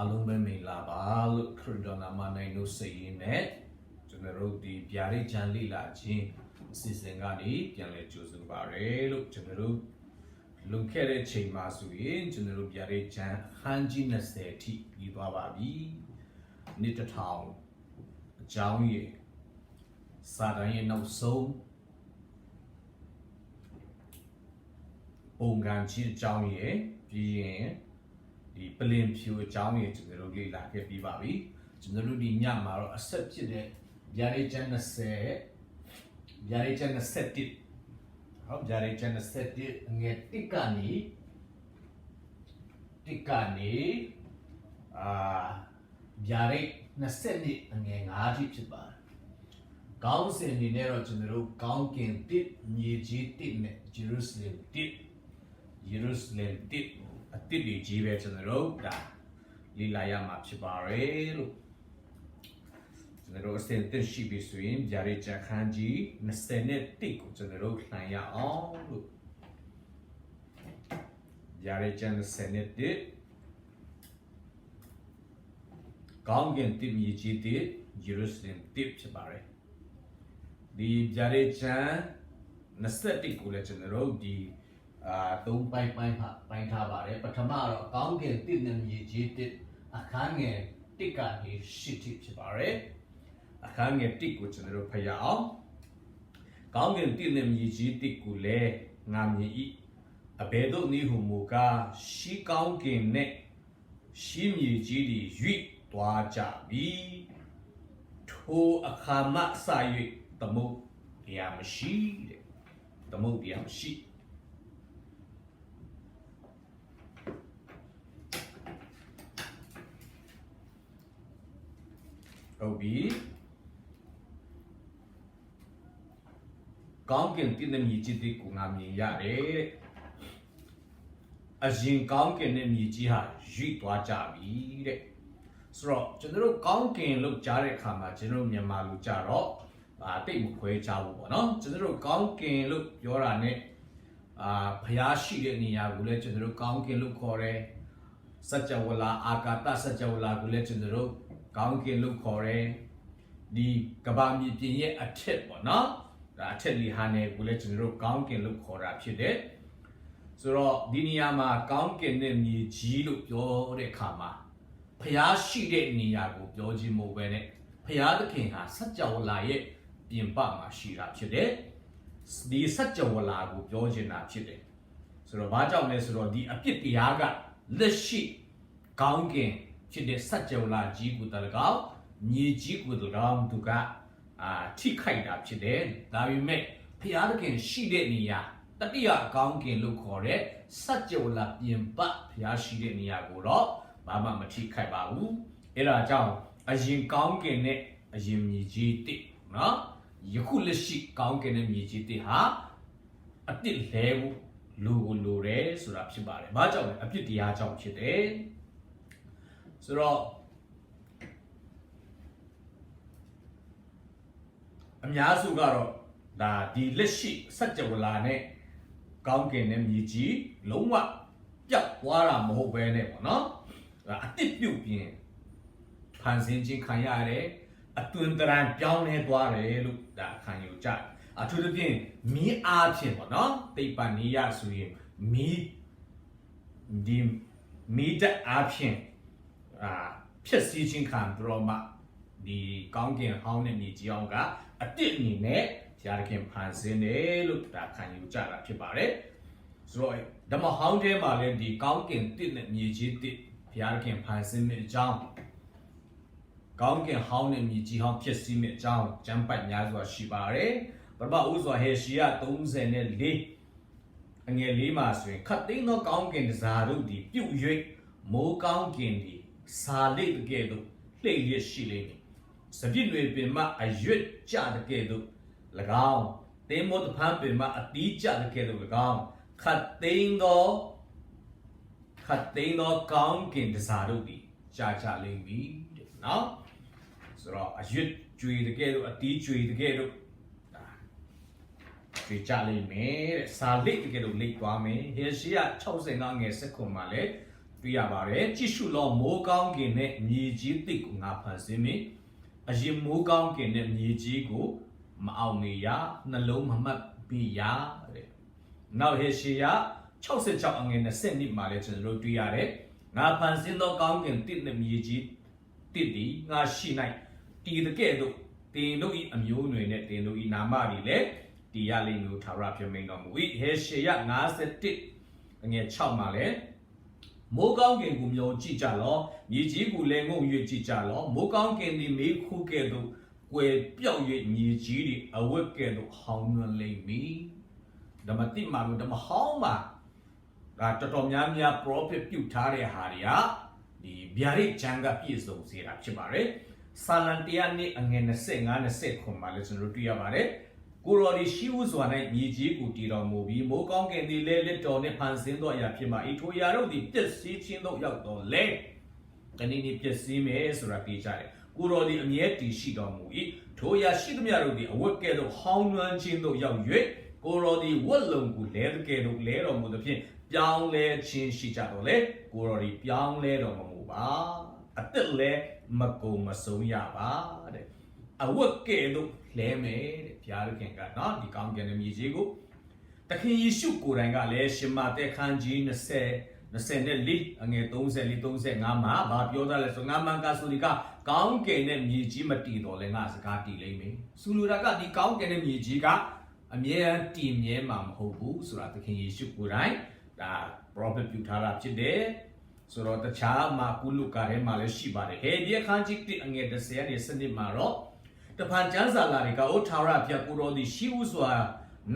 အားလုံးပဲမင်္ဂလာပါလို့ခရစ်တော်နာမ၌နှုတ်ဆက်ရင်းနဲ့ကျွန်တော်တို့ဒီဗျာဒိတ်ချမ်းလေ့လာခြင်းအစီအစဉ်ကနေပြန်လည်ကြိုဆိုပါရစေလို့ကျွန်တော်တို့လွန်ခဲ့တဲ့ချိန်မှာဆိုရင်ကျွန်တော်တို့ဗျာဒိတ်ချမ်းခန်းကြီး20အထိပြီးသွားပါပြီနေ့တစ်ထောင်အကြောင်းရည်စာတန်ရဲ့နောက်ဆုံးပုံကန်ချင်းအကြောင်းရည်ပြီးရင်ဒီပလင်ဖြူအကြောင်းရည်ကျွန်တော်တို့လေ့လာခဲ့ပြီးပါပြီကျွန်တော်တို့ဒီညမှာတော့အဆက်ဖြစ်တဲ့ဗျာဒိတ်ချမ်း20ဗျာဒိတ်ချမ်း21ဟုတ်ဗျာဒိတ်ချမ်း21ငယ်တစ်ကနေဗျာဒိတ်20ငယ်5အထိဖြစ်ပါတယ်ကောင်းစဉ်အနေနဲ့တော့ကျွန်တော်တို့ကောင်းကင်တစ်မြေကြီးတစ်နဲ့ဂျေရုဆလင်တစ်အတစ်တွေကြီးပဲကျွန်တော်တို့ဒါလေ့လာရမှာဖြစ်ပါတယ်လို့ကျွန်တော်တို့အစဉ်သင်ရှိပြီဆိုရင်ဗျာဒိတ်ချမ်းခန်းကြီး21ကိုကျွန်တော်တို့လှန်ရအောင်လို့ဗျာဒိတ်ချမ်း21ကောင်းကင်တစ်မြေကြီးတစ်ဂျေရုဆလင်တစ်ဖြစ်ပါတယ်ဒီဗျာဒိတ်ချမ်း21ကိုလည်းကျွန်တော်တို့ဒီ3ပိုင်းထားပါတယ်ပထမတော့ကောင်းကင်တစ်နဲ့မြေကြီးတစ်အခန်းငယ်1ကနေ10ထိဖြစ်ပါတယ်အခန်းငယ်1ကိုကျွန်တော်တို့ဖတ်ရအောင်ကောင်းကင်တစ်နဲ့မြေကြီးတစ်ကိုလည်းငါမြင်၏အဘယ်သို့နည်းဟုမူကားရှီးကောင်းကင်နဲ့ရှီးမြေကြီးတွေရွေ့သွားကြပြီထိုအခါမှစ၍သမုတ်တရားမရှိတဲ့သမုတ်တရားမရှိဟုတ်ပြီကောင်းကင်တစ်နဲ့မြေကြီးတွေကိုငါမြင်ရတယ်အရင်ကောင်းကင်နဲ့မြေကြီးဟာရွေ့သွားကြပြီတဲ့ဆိုတော့ကျွန်တော်တို့ကောင်းကင်လို့ကြားတဲ့အခါမှာကျွန်တော်မြန်မာလူကြတော့တိတ်မခွဲကြဘူးပေါ့နော်ကျွန်တော်တို့ကောင်းကင်လို့ပြောတာ ਨੇ ဖျားရှိတဲ့နေရာကိုလည်းကျွန်တော်တို့ကောင်းကင်လို့ခေါ်တယ်စัจ java လာအာကာသစัจ java လာကိုလည်းကျွန်တော်တို့ကောင်းကင်လို့ခေါ်တယ်ဒီကဘာမြေပြင်ရဲ့အထက်ပေါ့နော်ဒါအထက်လီဟာနယ်ကိုလည်းကျွန်တော်တို့ကောင်းကင်လို့ခေါ်တာဖြစ်တယ်ဆိုတော့ဒီနေရာမှာကောင်းကင်နဲ့မြေကြီးလို့ပြောတဲ့အခါမှာဖျားရှိတဲ့နေရာကိုပြောခြင်းမဟုတ်ပဲနဲ့ဖျားသခင်ဟာစัจ java လာရဲ့ပြင်ပမှာရှိတာဖြစ်တယ်ဒီစัจ java လာကိုပြောခြင်းတာဖြစ်တယ်ဆိုတော့ဘာကြောင့်လဲဆိုတော့ဒီအပြစ်တရားကလက်ရှိကောင်းကင်ဖြစ်တဲ့စัจ java လာကြီးကိုတလကောက်မြေကြီးကိုတလကောက်သူကထိခိုက်တာဖြစ်တယ်ဒါပေမဲ့ဖျားသခင်ရှိတဲ့နေရာတတိယကောင်းကင်လို့ခေါ်တဲ့စัจ java လာပြင်ပဖျားရှိတဲ့နေရာကိုတော့ဘာမှမထိခိုက်ပါဘူးအဲ့ဒါကြောင့်အရင်ကောင်းကင်နဲ့အရင်မြေကြီးတစ်နော်ယခုလက်ရှိကောင်းကင်နဲ့မြေကြီးတစ်ဟာအပြစ်လဲဖို့လိုတယ်ဆိုတာဖြစ်ပါတယ်ဘာကြောင့်လဲအပြစ်တရားကြောင့်ဖြစ်တယ်ဆိုတော့အများစုကတော့ဒါဒီလက်ရှိစัจ java လာနဲ့ကောင်းကင်နဲ့မြေကြီးလုံးဝပြတ်သွားတာမဟုတ်ပဲနဲ့ပေါ့နော်အတိတ်ပြုတ်ပြင်းဖန်ဆင်းခြင်းခံရတယ်အတွင်တရံပြောင်းလဲသွားတယ်လို့ဒါခံယူကြအထူးသဖြင့်မီးအားဖြင့်ပေါ့နော်တိတ်ပန်နေရဆိုရင်မီးတက်အားဖြင့်ဖြစ်စည်းခြင်းခံပြီးတော့မှဒီကောင်းကင်ဟောင်းနဲ့မြေကြီးအောင်ကအတိတ်အနေနဲ့ဘုရားခင်ဖန်ဆင်းတယ်လို့ဒါခံယူကြတာဖြစ်ပါတယ်ဆိုတော့ဓမ္မဟောင်းထဲမှာလည်းဒီကောင်းကင်တစ်နဲ့မြေကြီးတစ်ဘုရားခင်ဖန်ဆင်းတဲ့အကြောင်းကောင်းကင်ဟောင်းနဲ့မြေကြီးဟောင်းဖြစ်စည်းမယ့်အကြောင်းကျမ်းပိုက်များစွာရှိပါတယ်ပထမဦးစွာဟေရှိယ34အငယ်4မှာဆိုရင်ခတ်သိမ်းသောကောင်းကင်တစားတို့သည်ပြုတ်၍မိုးကောင်းကင်သည်စာလိတ်ကဲ့သို့လှိမ့်ရရှိလိမ့်မည်စပြည့်တွေပင်မှအရွက်ကြတဲ့ကဲ့သို့၎င်းတင်းမောတဖန်ပင်မှအတီးကြတဲ့ကဲ့သို့၎င်းခတ်သိမ်းသောကောင်းကင်တစားတို့သည်ကြလိမ့်မည်တဲ့နော်ဆိုတော့အရွက်ကျွေတဲ့ကဲ့သို့အတီးကျွေတဲ့ကဲ့သို့ကျွေကြလိမ့်မယ်တဲ့စာလိတ်တဲ့ကဲ့သို့လိတ်သွားမယ်ဟေရှိယ65ငယ်19မှာလည်း တွေ့ရပါတယ်ကြည့်ရှုလောမိုးကောင်းကင်နဲ့မြေကြီးတစ်ကိုငါဖန်ဆင်းမည်အရင်မိုးကောင်းကင်နဲ့မြေကြီးကိုမအောင်မေရနှလုံးမမှတ်မိရတဲ့နောက်ဟေရှေယ66အငယ်20မှာလည်းကျွန်တော်တို့တွေ့ရတယ်ငါဖန်ဆင်းသောကောင်းကင်တစ်နဲ့မြေကြီးတစ်ဒီငါရှိ၌တည်တဲ့ကဲ့သို့တင်တို့ဤအမျိုးအနွယ်နဲ့တင်တို့ဤနာမတွေလည်းတည်ရလိမ့်မည်လို့ထာဝရပြမိန်တော်မူ၏ဟေရှေယ51အငယ်6မှာလည်းမိုးကောင်းကင်ကိုမျောကြည့်ကြလောမြေကြီးကိုလည်းငုံ၍ကြည့်ကြလောမိုးကောင်းကင်သည်မေးခုကဲ့သို့ကွယ်ပြောက်၍မြေကြီးတွေအဝတ်ကဲ့သို့ဟောင်းနှွမ်းလိမ့်မည်ဓမ္မတိမှာလို့ဓမ္မဟောင်းမှာဒါတော်တော်များများ prophet ပြုထားတဲ့ဟာတွေကဒီဗျာဒိတ်ချမ်းကပြည့်စုံစေတာဖြစ်ပါတယ်စာလံတရားနေ့အငယ်25 29မှာလည်းကျွန်တော်တို့တွေ့ရပါတယ်ကိုရော်ဒီရှိဦးစွာ၌မြေကြီးကိုတည်တော်မူပြီးမိုးကောင်းကင်သည်လည်းလက်တော်နှင့်ဖန်ဆင်းသောအရာဖြစ်မှဤထိုအရာတို့သည်ပျက်စီးခြင်းသို့ရောက်တော်လဲတနည်းနည်းပျက်စီးမယ်ဆိုတာသိကြတယ်ကိုရော်ဒီအမြဲတည်ရှိတော်မူ၏ထိုအရာရှိသမျှတို့သည်အဝတ်ကဲ့သို့ဟောင်းနွမ်းခြင်းသို့ရောက်၍ကိုရော်ဒီဝတ်လုံကိုလဲကဲ့သို့လဲတော်မူသဖြင့်ပြောင်းလဲခြင်းရှိကြတော်လဲကိုရော်ဒီပြောင်းလဲတော်မမူပါအသက်လဲမကုန်မဆုံးရပါတဲ့အဝတ်ကဲ့သို့လဲမယ်တဲ့ဘုရားခင်ကနော်ဒီကောင်းကင်ရဲ့မြေကြီးကိုတခင်ယေရှုကိုယ်တိုင်ကလည်းရှင်မသက်ခန်းကြီး24အငယ်34-35မှာဗာပြောထားလဲဆိုငါမှန်ကဆိုဒီကကောင်းကင်နဲ့မြေကြီးမတည်တော်လဲငါစကားတည်လိမ့်မယ်ဆိုလိုတာကဒီကောင်းကင်နဲ့မြေကြီးကအမြဲတည်မြဲမှာမဟုတ်ဘူးဆိုတာသခင်ယေရှုကိုယ်တိုင်ဒါ prophet ပြုထားတာဖြစ်တယ်ဆိုတော့တခြားမှာကုလုကာထဲမှာလည်းရှိပါတယ်ဟေဒီအခန်းကြီး1အငယ်10ရဲ့စနစ်မှာတော့တဖန်ကျမ်းစာလာတွေကအိုထာဝရဘုရားကိုတော်သည်ရှိဥစွာ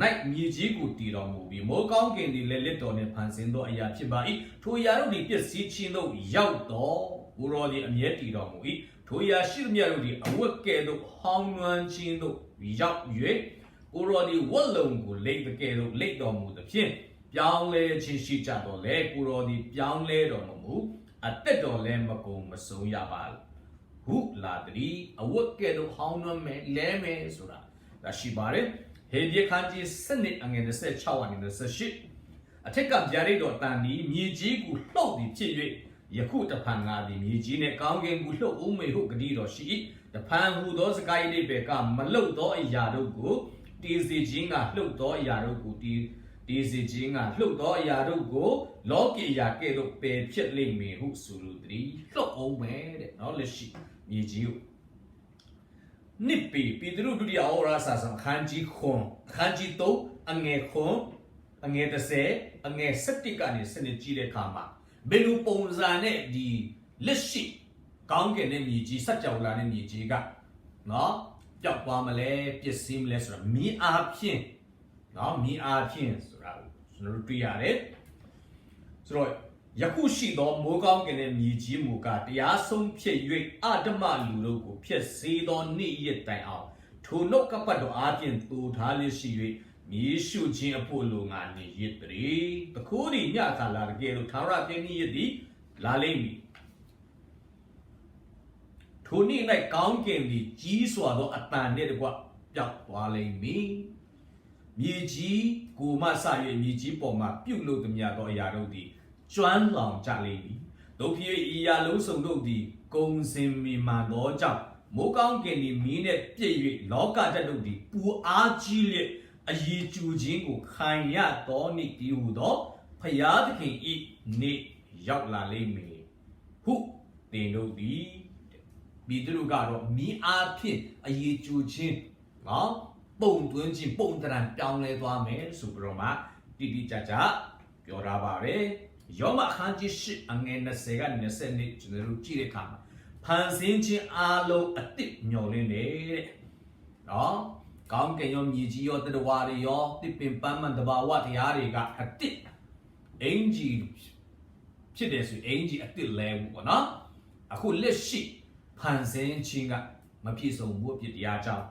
၌မြေကြီးကိုတည်တော်မူပြီးမိုးကောင်းကင်သည်လည်းလက်တော်နှင့်ဖန်ဆင်းသောအရာဖြစ်ပါ၏ထိုအရာတို့သည်ပျက်စီးခြင်းသို့ရောက်တော်ကိုတော်သည်အမြဲတည်တော်မူ၏ထိုအရာရှိသမျှတို့သည်အဝတ်ကဲ့သို့ဟောင်းနွမ်းခြင်းသို့ရောက်၍ကိုတော်သည်ဝတ်လုံကိုလိမ့်တဲ့ကဲ့သို့လိမ့်တော်မူသဖြင့်ပြောင်းလဲခြင်းရှိကြတော်လဲကိုတော်သည်ပြောင်းလဲတော်မူအသက်တော်လည်းမကုန်မဆုံးရပါဟုလာတည်းအဝတ်ကဲ့သို့ဟောင်းနွမ်းမယ်လဲမယ်ဆိုတာဒါရှိပါတယ်ဟေဒီခန်းကြီး7အငယ်26အငယ်28အထက်ကဗျာဒိတ်တော်တန်သည်မြေကြီးကိုလှုပ်သည်ဖြစ်၍ယခုတဖန်ငါသည်မြေကြီးနှင့်ကောင်းကင်ကိုလှုပ်ဦးမေဟုဂတိတော်ရှိ၏တဖန်ဟူသောစကား၏အိဗေကမလှုပ်သောအရာတို့ကိုတည်စေခြင်းကလှုပ်သောအရာတို့ကိုတည်စေခြင်းကလှုပ်သောအရာတို့ကိုလောကီအရာကဲ့သို့ပယ်ဖြစ်လိမ့်မည်ဟုဆိုလိုသည်လှုပ်အောင်မယ်တဲ့နော်လက်ရှိမြေကြီးကိုနိပိပေတရုဒုတိယဩရာစာဆောင်ခန်းကြီးခွန်ခန်းကြီး3အငယ်ခွန်အငယ်30အငယ်7ကနေစနစ်ကြည့်တဲ့အခါမှာဘယ်လိုပုံစံနဲ့ဒီလက်ရှိကောင်းကင်နဲ့မြေကြီးစัจ java လာတဲ့မြေကြီးကနော်ပျောက်သွားမလဲပျက်စီးမလဲဆိုတာမြင်အားဖြင့်နော်မြင်အားဖြင့်ဆိုတာကျွန်တော်တို့တွေ့ရတယ်ဆိုတော့ယခုရှိသောမိုးကောင်းကင်နဲ့မြေကြီးမူကတရားဆုံးဖြစ်၍အဓမ္မလူတို့ကိုဖျက်ဆီးသောနေ့ရက်တိုင်အောင်ထိုနှုတ်ကပတ်တော်အားဖြင့်တူထားလျက်ရှိ၍မြေရှုခြင်းအဖို့လိုငါနေရစ်တည်းတခိုးဒီညခါလာတကယ်လို့ထာဝရပြည့်နေ့ရက်သည်လာလိမ့်မည်ထိုနေ့၌ကောင်းကင်သည်ကြီးစွာသောအတန်နှင့်တကွပျောက်သွားလိမ့်မည်မြေကြီးကိုမှဆ၍မြေကြီးပေါ်မှာပြုတ်လို့သမျှသောအရာတို့သည်ကျွမ်းလောင်ကြလိမ့်မည်တို့ဖြစ်၏အရာလုံးစုံတို့သည်ကုံစင်မီမှန်သောကြောင့်မိုးကောင်းကင်သည်မီးနှင့်ပြည့်၍လောကဓာတ်တို့သည်ပူအားကြီးလျက်အည်ကျူခြင်းကိုခံရသောနေ့တည်းဟူသောဖျားသခင်၏နေ့ရောက်လာလိမ့်မည်ဟုတင်တို့သည်မိသူတို့ကတော့မီးအားဖြင့်အည်ကျူခြင်းနော်ပုံသွင်းခြင်းပုံတရံပြောင်းလဲသွားမယ်ဆိုပြီးတော့မှတိတိကျကျပြောထားပါတယ်ယောမအခန်းကြီး8အငယ်20ကနေ20ကျွန်တော်တို့ကြည့်တဲ့အခါမှာဖန်ဆင်းခြင်းအားလုံးအတစ်မျော်လင့်နေတဲ့နော်ကောင်းကင်ရောမြေကြီးရောတတဝါတွေရောတစ်ပင်ပန်းမှန်တဘာဝတရားတွေကအတစ်အင်ဂျီဖြစ်တယ်ဆိုအင်ဂျီအတစ်လဲဘူးပေါ့နော်အခုလက်ရှိဖန်ဆင်းခြင်းကမပြည့်စုံဘူးအဖြစ်တရားကြောင့်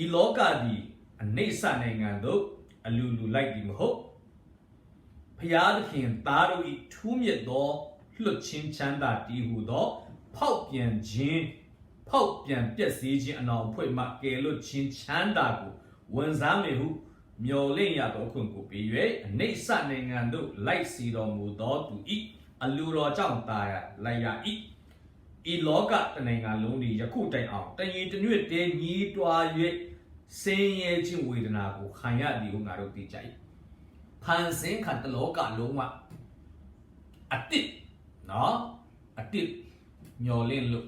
ဤလောကဒီအနေဆနိုင်ငံတို့အလူလူလိုက်ဒီမဟုတ်ဖျားသခင်သားတို့၏ထူးမြတ်သောလွတ်ချင်းချမ်းသာတည်ဟူသောဖောက်ပြန်ခြင်းဖောက်ပြန်ပျက်စီးခြင်းအနောင်ဖွဲ့မှကယ်လွတ်ခြင်းချမ်းသာကိုဝန်စားမယ်ဟုမျှော်လင့်ရသောခွင့်ကိုပေး၍အနေဆနိုင်ငံတို့လိုက်စီတော်မူသောသူ၏ အလူတော်ကြောင့်ตายလိုက်ရဤဤလောကတနိုင်ငံလုံးဒီယခုတိုင်အောင်တညီတညွတ်တည်းညီးတွား၍ဆင်းရဲခြင်းဝေဒနာကိုခံရသည်ကိုငါတို့သိကြ၏ဖန်ဆင်းခံတလောကလုံးမှာအတိတ်နော်အတိတ်မျောလင်းလို့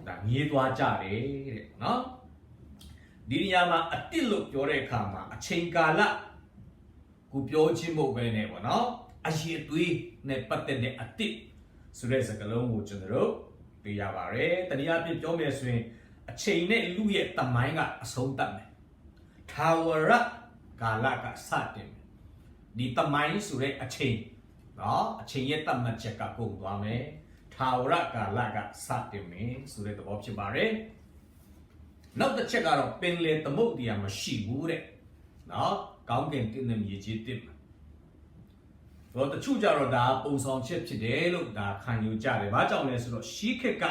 ဒါငြေးသွားကြတယ်တဲ့နော်ဒီနေရာမှာအတိတ်လို့ပြောတဲ့အခါမှာအချိန်ကာလကိုပြောချင်းမဟုတ်ပဲနဲ့ပေါ့နော်အရေးသွေးနဲ့ပတ်သက်တဲ့အတိတ်ဆိုတဲ့စကားလုံးကိုကျွန်တော်တို့သိရပါတယ်တနည်းအားဖြင့်ပြောမယ်ဆိုရင်အချိန်နဲ့လူရဲ့တမိုင်းကအဆုံးသတ်မယ်ထာဝရကာလကစတင်မယ်ဒီတမိုင်းဆိုတဲ့အချိန်နော်အချိန်ရဲ့တတ်မှတ်ချက်ကကုန်သွားမယ်ထာဝရကာလကစတင်မယ်ဆိုတဲ့သဘောဖြစ်ပါတယ်နောက်တစ်ချက်ကတော့ပင်လေသမုဒ္ဒရာမရှိဘူးတဲ့နော်ကောင်းကင်တင်းနဲ့မြေကြီးတစ်တော့တချို့ကြတော့ဒါပုံဆောင်ချက်ဖြစ်တယ်လို့ဒါခံယူကြတယ်ဘာကြောင့်လဲဆိုတော့ရှီးခက်က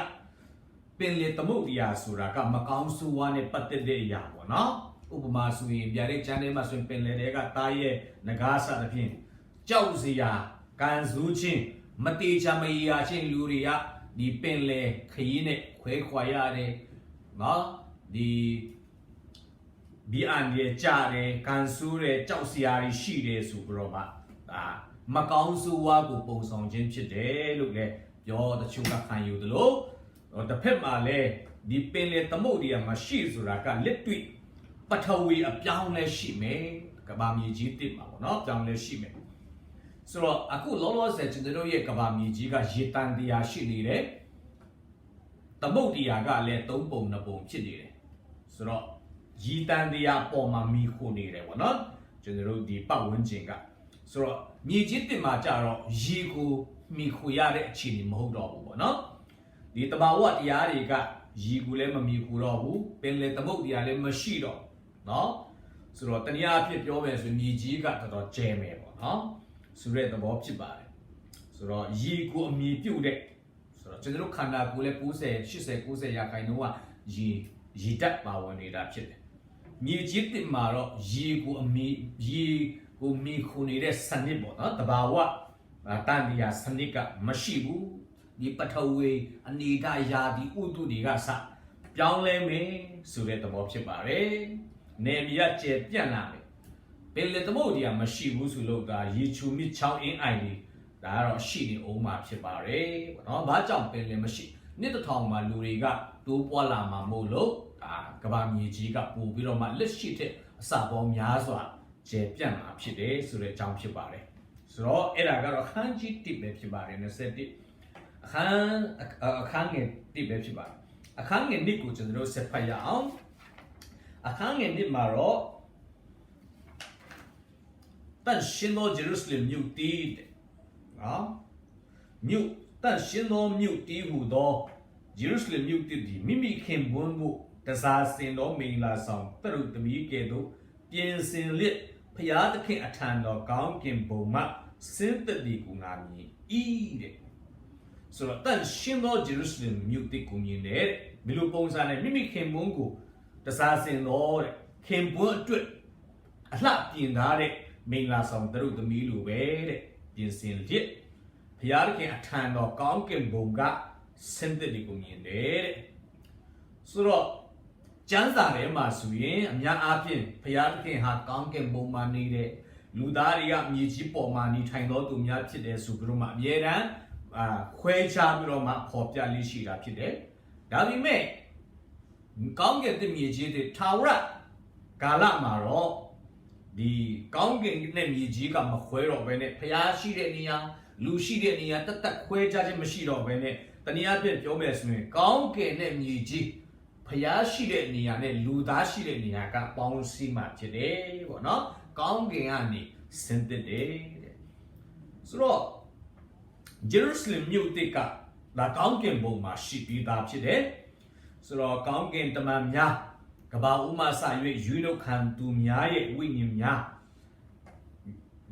ပင်လေသမုဒ္ဒရာဆိုတာကမကောင်းဆိုးဝါးနဲ့ပတ်သက်တဲ့အရာပေါ့နော်ဥပမာဆိုရင်ဗျာဒိတ်ချမ်းထဲမှာဆိုရင်ပင်လေတွေကတားရဲ့ငကားစသဖြင့်ကြောက်စရာကန်ဆူးချင်းမတေချာမရချင်းလူတွေကဒီပင်လေခရီးနဲ့ခွဲခွာရတယ်နော်ဒီအန်ရဲ့ကြားတယ်ကန်ဆူးတယ်ကြောက်စရာတွေရှိတယ်ဆိုပြီးတော့မှဒါမကောင်းဆိုးဝါးကိုပုံဆောင်ခြင်းဖြစ်တယ်လို့လည်းပြောတချို့ကခံယူတယ်လို့တစ်ဖက်မှာလည်းဒီပင်လေသမုဒ္ဒရာမရှိဆိုတာကလက်တွေ့ပထဝီအပြောင်းလဲရှိမယ်ကဘာမြေကြီးတစ်မှာပေါ့နော်ပြောင်းလဲရှိမယ်ဆိုတော့အခုလောလောဆယ်ကျွန်တော်တို့ရဲ့ကဘာမြေကြီးကရေတန်တရားရှိနေတယ်သမုဒ္ဒရာကလည်း၃ပုံ၂ပုံဖြစ်နေတယ်ဆိုတော့ရေတန်တရားပေါ်မှာမိခိုနေတယ်ပေါ့နော်ကျွန်တော်တို့ဒီပတ်ဝန်းကျင်ကဆိုတော့မြေကြီးတစ်မှာကြတော့ရေကိုမိခိုရတဲ့အခြေအနေမဟုတ်တော့ဘူးပေါ့နော်ဒီတဘာဝတရားတွေကရေကိုလည်းမမိခိုတော့ဘူးပင်လေသမုဒ္ဒရာလည်းမရှိတော့နော်ဆိုတော့တနည်းအားဖြင့်ပြောမယ်ဆိုမြေကြီးကတော်တော်ကျဲမယ်ပေါ့နော်ဆိုတဲ့သဘောဖြစ်ပါတယ်ဆိုတော့ရေကိုအမြည်ပြုတ်တဲ့ဆိုတော့ကျွန်တော်တို့ခန္ဓာကိုယ်လည်း90 80 90ရာခိုင်နှုန်းကရေတက်ပါဝင်နေတာဖြစ်တယ်မြေကြီးတစ်မှာတော့ရေကိုအမြည်ရေကိုမြည်ခုနေတဲ့စနစ်ပေါ့နော်တဘာဝတန်တရားစနစ်ကမရှိဘူးဒီပထဝီအနေကယာဒီဥတုတွေကစပြောင်းလဲမယ်ဆိုတဲ့သဘောဖြစ်ပါတယ်နေမြတ်ကျပြန့်လာမယ်ပင်လေသမုဒ္ဒရာမရှိဘူးဆိုလို့ဒါရေချူမြစ်ချောင်းအင်းအိုင်တွေဒါကတော့ရှိနေအောင်မှာဖြစ်ပါတယ်ပေါ့နော်ဘာကြောင့်ပင်လေမရှိနှစ်တစ်ထောင်မှာလူတွေကတိုးပွားလာမှာမို့လို့ဒါကဘာမြေကြီးကပို့ပြီးတော့မှလက်ရှိတဲ့အစပေါင်းများစွာကျပြန့်လာဖြစ်တယ်ဆိုတဲ့အကြောင်းဖြစ်ပါတယ်ဆိုတော့အဲ့ဒါကတော့ခန်းကြီးတစ်ပဲဖြစ်ပါတယ်21အခန်းငယ်တစ်ပဲဖြစ်ပါတယ်အခန်းငယ်1ကိုကျွန်တော်တို့ဆက်ဖတ်ရအောင်အခန်းငယ်1မှာတော့တန်ရှင်သောဂျေရုဆလင်မြို့တည်နော်မြို့တန်ရှင်သောမြို့တည်ဟူသောဂျေရုဆလင်မြို့တည်သည်မိမိခင်ပွန်းကိုတစားစင်သောမင်္ဂလာဆောင်တရုတ်သမီးကဲ့သို့ပြင်ဆင်လျက်ဖျားသခင်အထံတော်ကောင်းကင်ဘုံမှဆင်းသက်သည်ကိုငါမြင်၏တဲ့ဆိုတော့တန်ရှင်သောဂျေရုဆလင်မြို့တည်ကိုမြင်တယ်ဘယ်လိုပုံစံနဲ့မိမိခင်ပွန်းကိုတစားစင်သောတဲ့ခင်ပွန်းအတွက်အလှပြင်ထားတဲ့မင်္ဂလာဆောင်တရုတ်သမီးလိုပဲတဲ့ပြင်ဆင်လျက်ဘုရားခင်အထံတော်ကောင်းကင်ဘုံကဆင်းသက်သည်ကိုမြင်တယ်တဲ့ဆိုတော့ကျမ်းစာထဲမှာဆိုရင်အများအားဖြင့်ဘုရားခင်ဟာကောင်းကင်ဘုံမှာနေတဲ့လူသားတွေကမြေကြီးပေါ်မှာနေထိုင်တော်သူများဖြစ်တယ်ဆိုပြီးတော့မှအမြဲတမ်းခွဲခြားပြီးတော့မှပေါ်ပြလေးရှိတာဖြစ်တယ်ဒါပေမဲ့ကောင်းကင်တမြေကြီးတဲ့ထာဝရကာလမှာတော့ဒီကောင်းကင်နဲ့မြေကြီးကမခွဲတော့ဘဲနဲ့ဖျားရှိတဲ့နေရာလူရှိတဲ့နေရာတက်ခွဲခြားခြင်းမရှိတော့ဘဲနဲ့တနည်းအားဖြင့်ပြောမယ်ဆိုရင်ကောင်းကင်နဲ့မြေကြီးဖျားရှိတဲ့နေရာနဲ့လူသားရှိတဲ့နေရာကပေါင်းစည်းမှဖြစ်တယ်ပေါ့နော်ကောင်းကင်ကနေဆင်းသက်တယ်တဲ့ဆိုတော့ဂျေရုဆလင်မြို့တစ်ကဒါကောင်းကင်ဘုံမှာရှိပြီးသားဖြစ်တယ်ဆိုတော့ကောင်းကင်တမန်များကဘာဦးမဆာ၍ယူနိုခံသူများရဲ့ဝိညာဉ်များ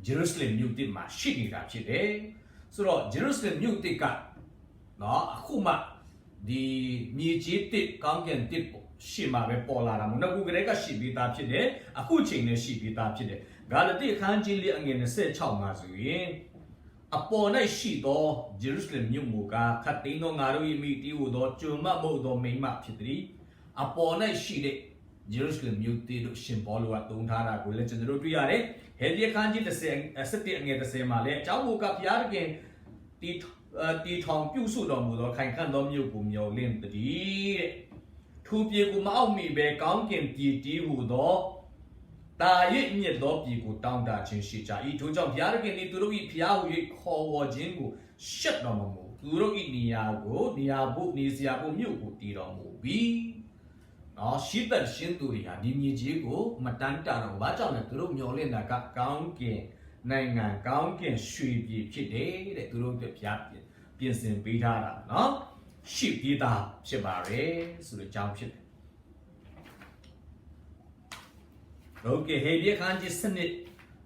ဂျေရုဆလင်မြို့တစ်မှာရှိနေတာဖြစ်တယ်ဆိုတော့ဂျေရုဆလင်မြို့တစ်ကနော်အခုမှဒီမြေကြီးတစ်ကောင်းကင်တစ်ရှေ့မှာပဲပေါ်လာတာမဟုတ်ဘူးကလေးကရှိပြီးသားဖြစ်တယ်အခုချိန်နဲ့ရှိပြီးသားဖြစ်တယ်ဂါလတိအခန်းကြီးလေးအငယ်26မှာဆိုရင် အပေါ်၌ရှိသောဂျေရုရှလင်မြို့မူကားခတ်သိမ်းသောငါတို့၏မိတီးဟူသောကျွန်မမဟုတ်သောမိမဖြစ်သည်အပေါ်၌ရှိတဲ့ဂျေရုရှလင်မြို့တည်လို့ရှင်ပေါလုကသုံးထားတာကိုလည်းကျွန်တော်တို့တွေ့ရတယ်ဟေဘရဲခန်းကြီး17အငယ်30မှာလည်းအကြောင်းမူကားဘုရားသခင်တီထောင်ပြုစုတော်မူသောခိုင်ခန့်သောမြို့ကိုမျှော်လင့်သည်တဲ့ထူပြေကိုမအောက်မိပဲကောင်းကင်ပြည်တည်ဟူသောတာရစ်မြစ်သောပြည်ကိုတောင်းတခြင်းရှိကြ၏ထို့ကြောင့်ဘုရားသခင်သည်သူတို့၏ဘုရားဟူ၍ခေါ်ဝေါ်ခြင်းကိုရှက်တော်မမူသူတို့၏နေရာဖို့နေစရာဖို့မြို့ကိုတည်တော်မူပြီးနော်ရှိသက်ရှင်းသူတွေဟာဒီမြေကြီးကိုမတန်းတတော့ဘာကြောင့်လဲသူတို့မျောလင့်တာကကောင်းကင်နိုင်ငံကောင်းကင်ရွှေပြည်ဖြစ်တယ်တဲ့သူတို့အတွက်ဘုရားပြင်ဆင်ပေးထားတာနော်ရှိပြီးသားဖြစ်ပါရဲ့ဆိုတဲ့အကြောင်းဖြစ်တယ်โอเคဟေဘရဲခန်းကြီးစနစ်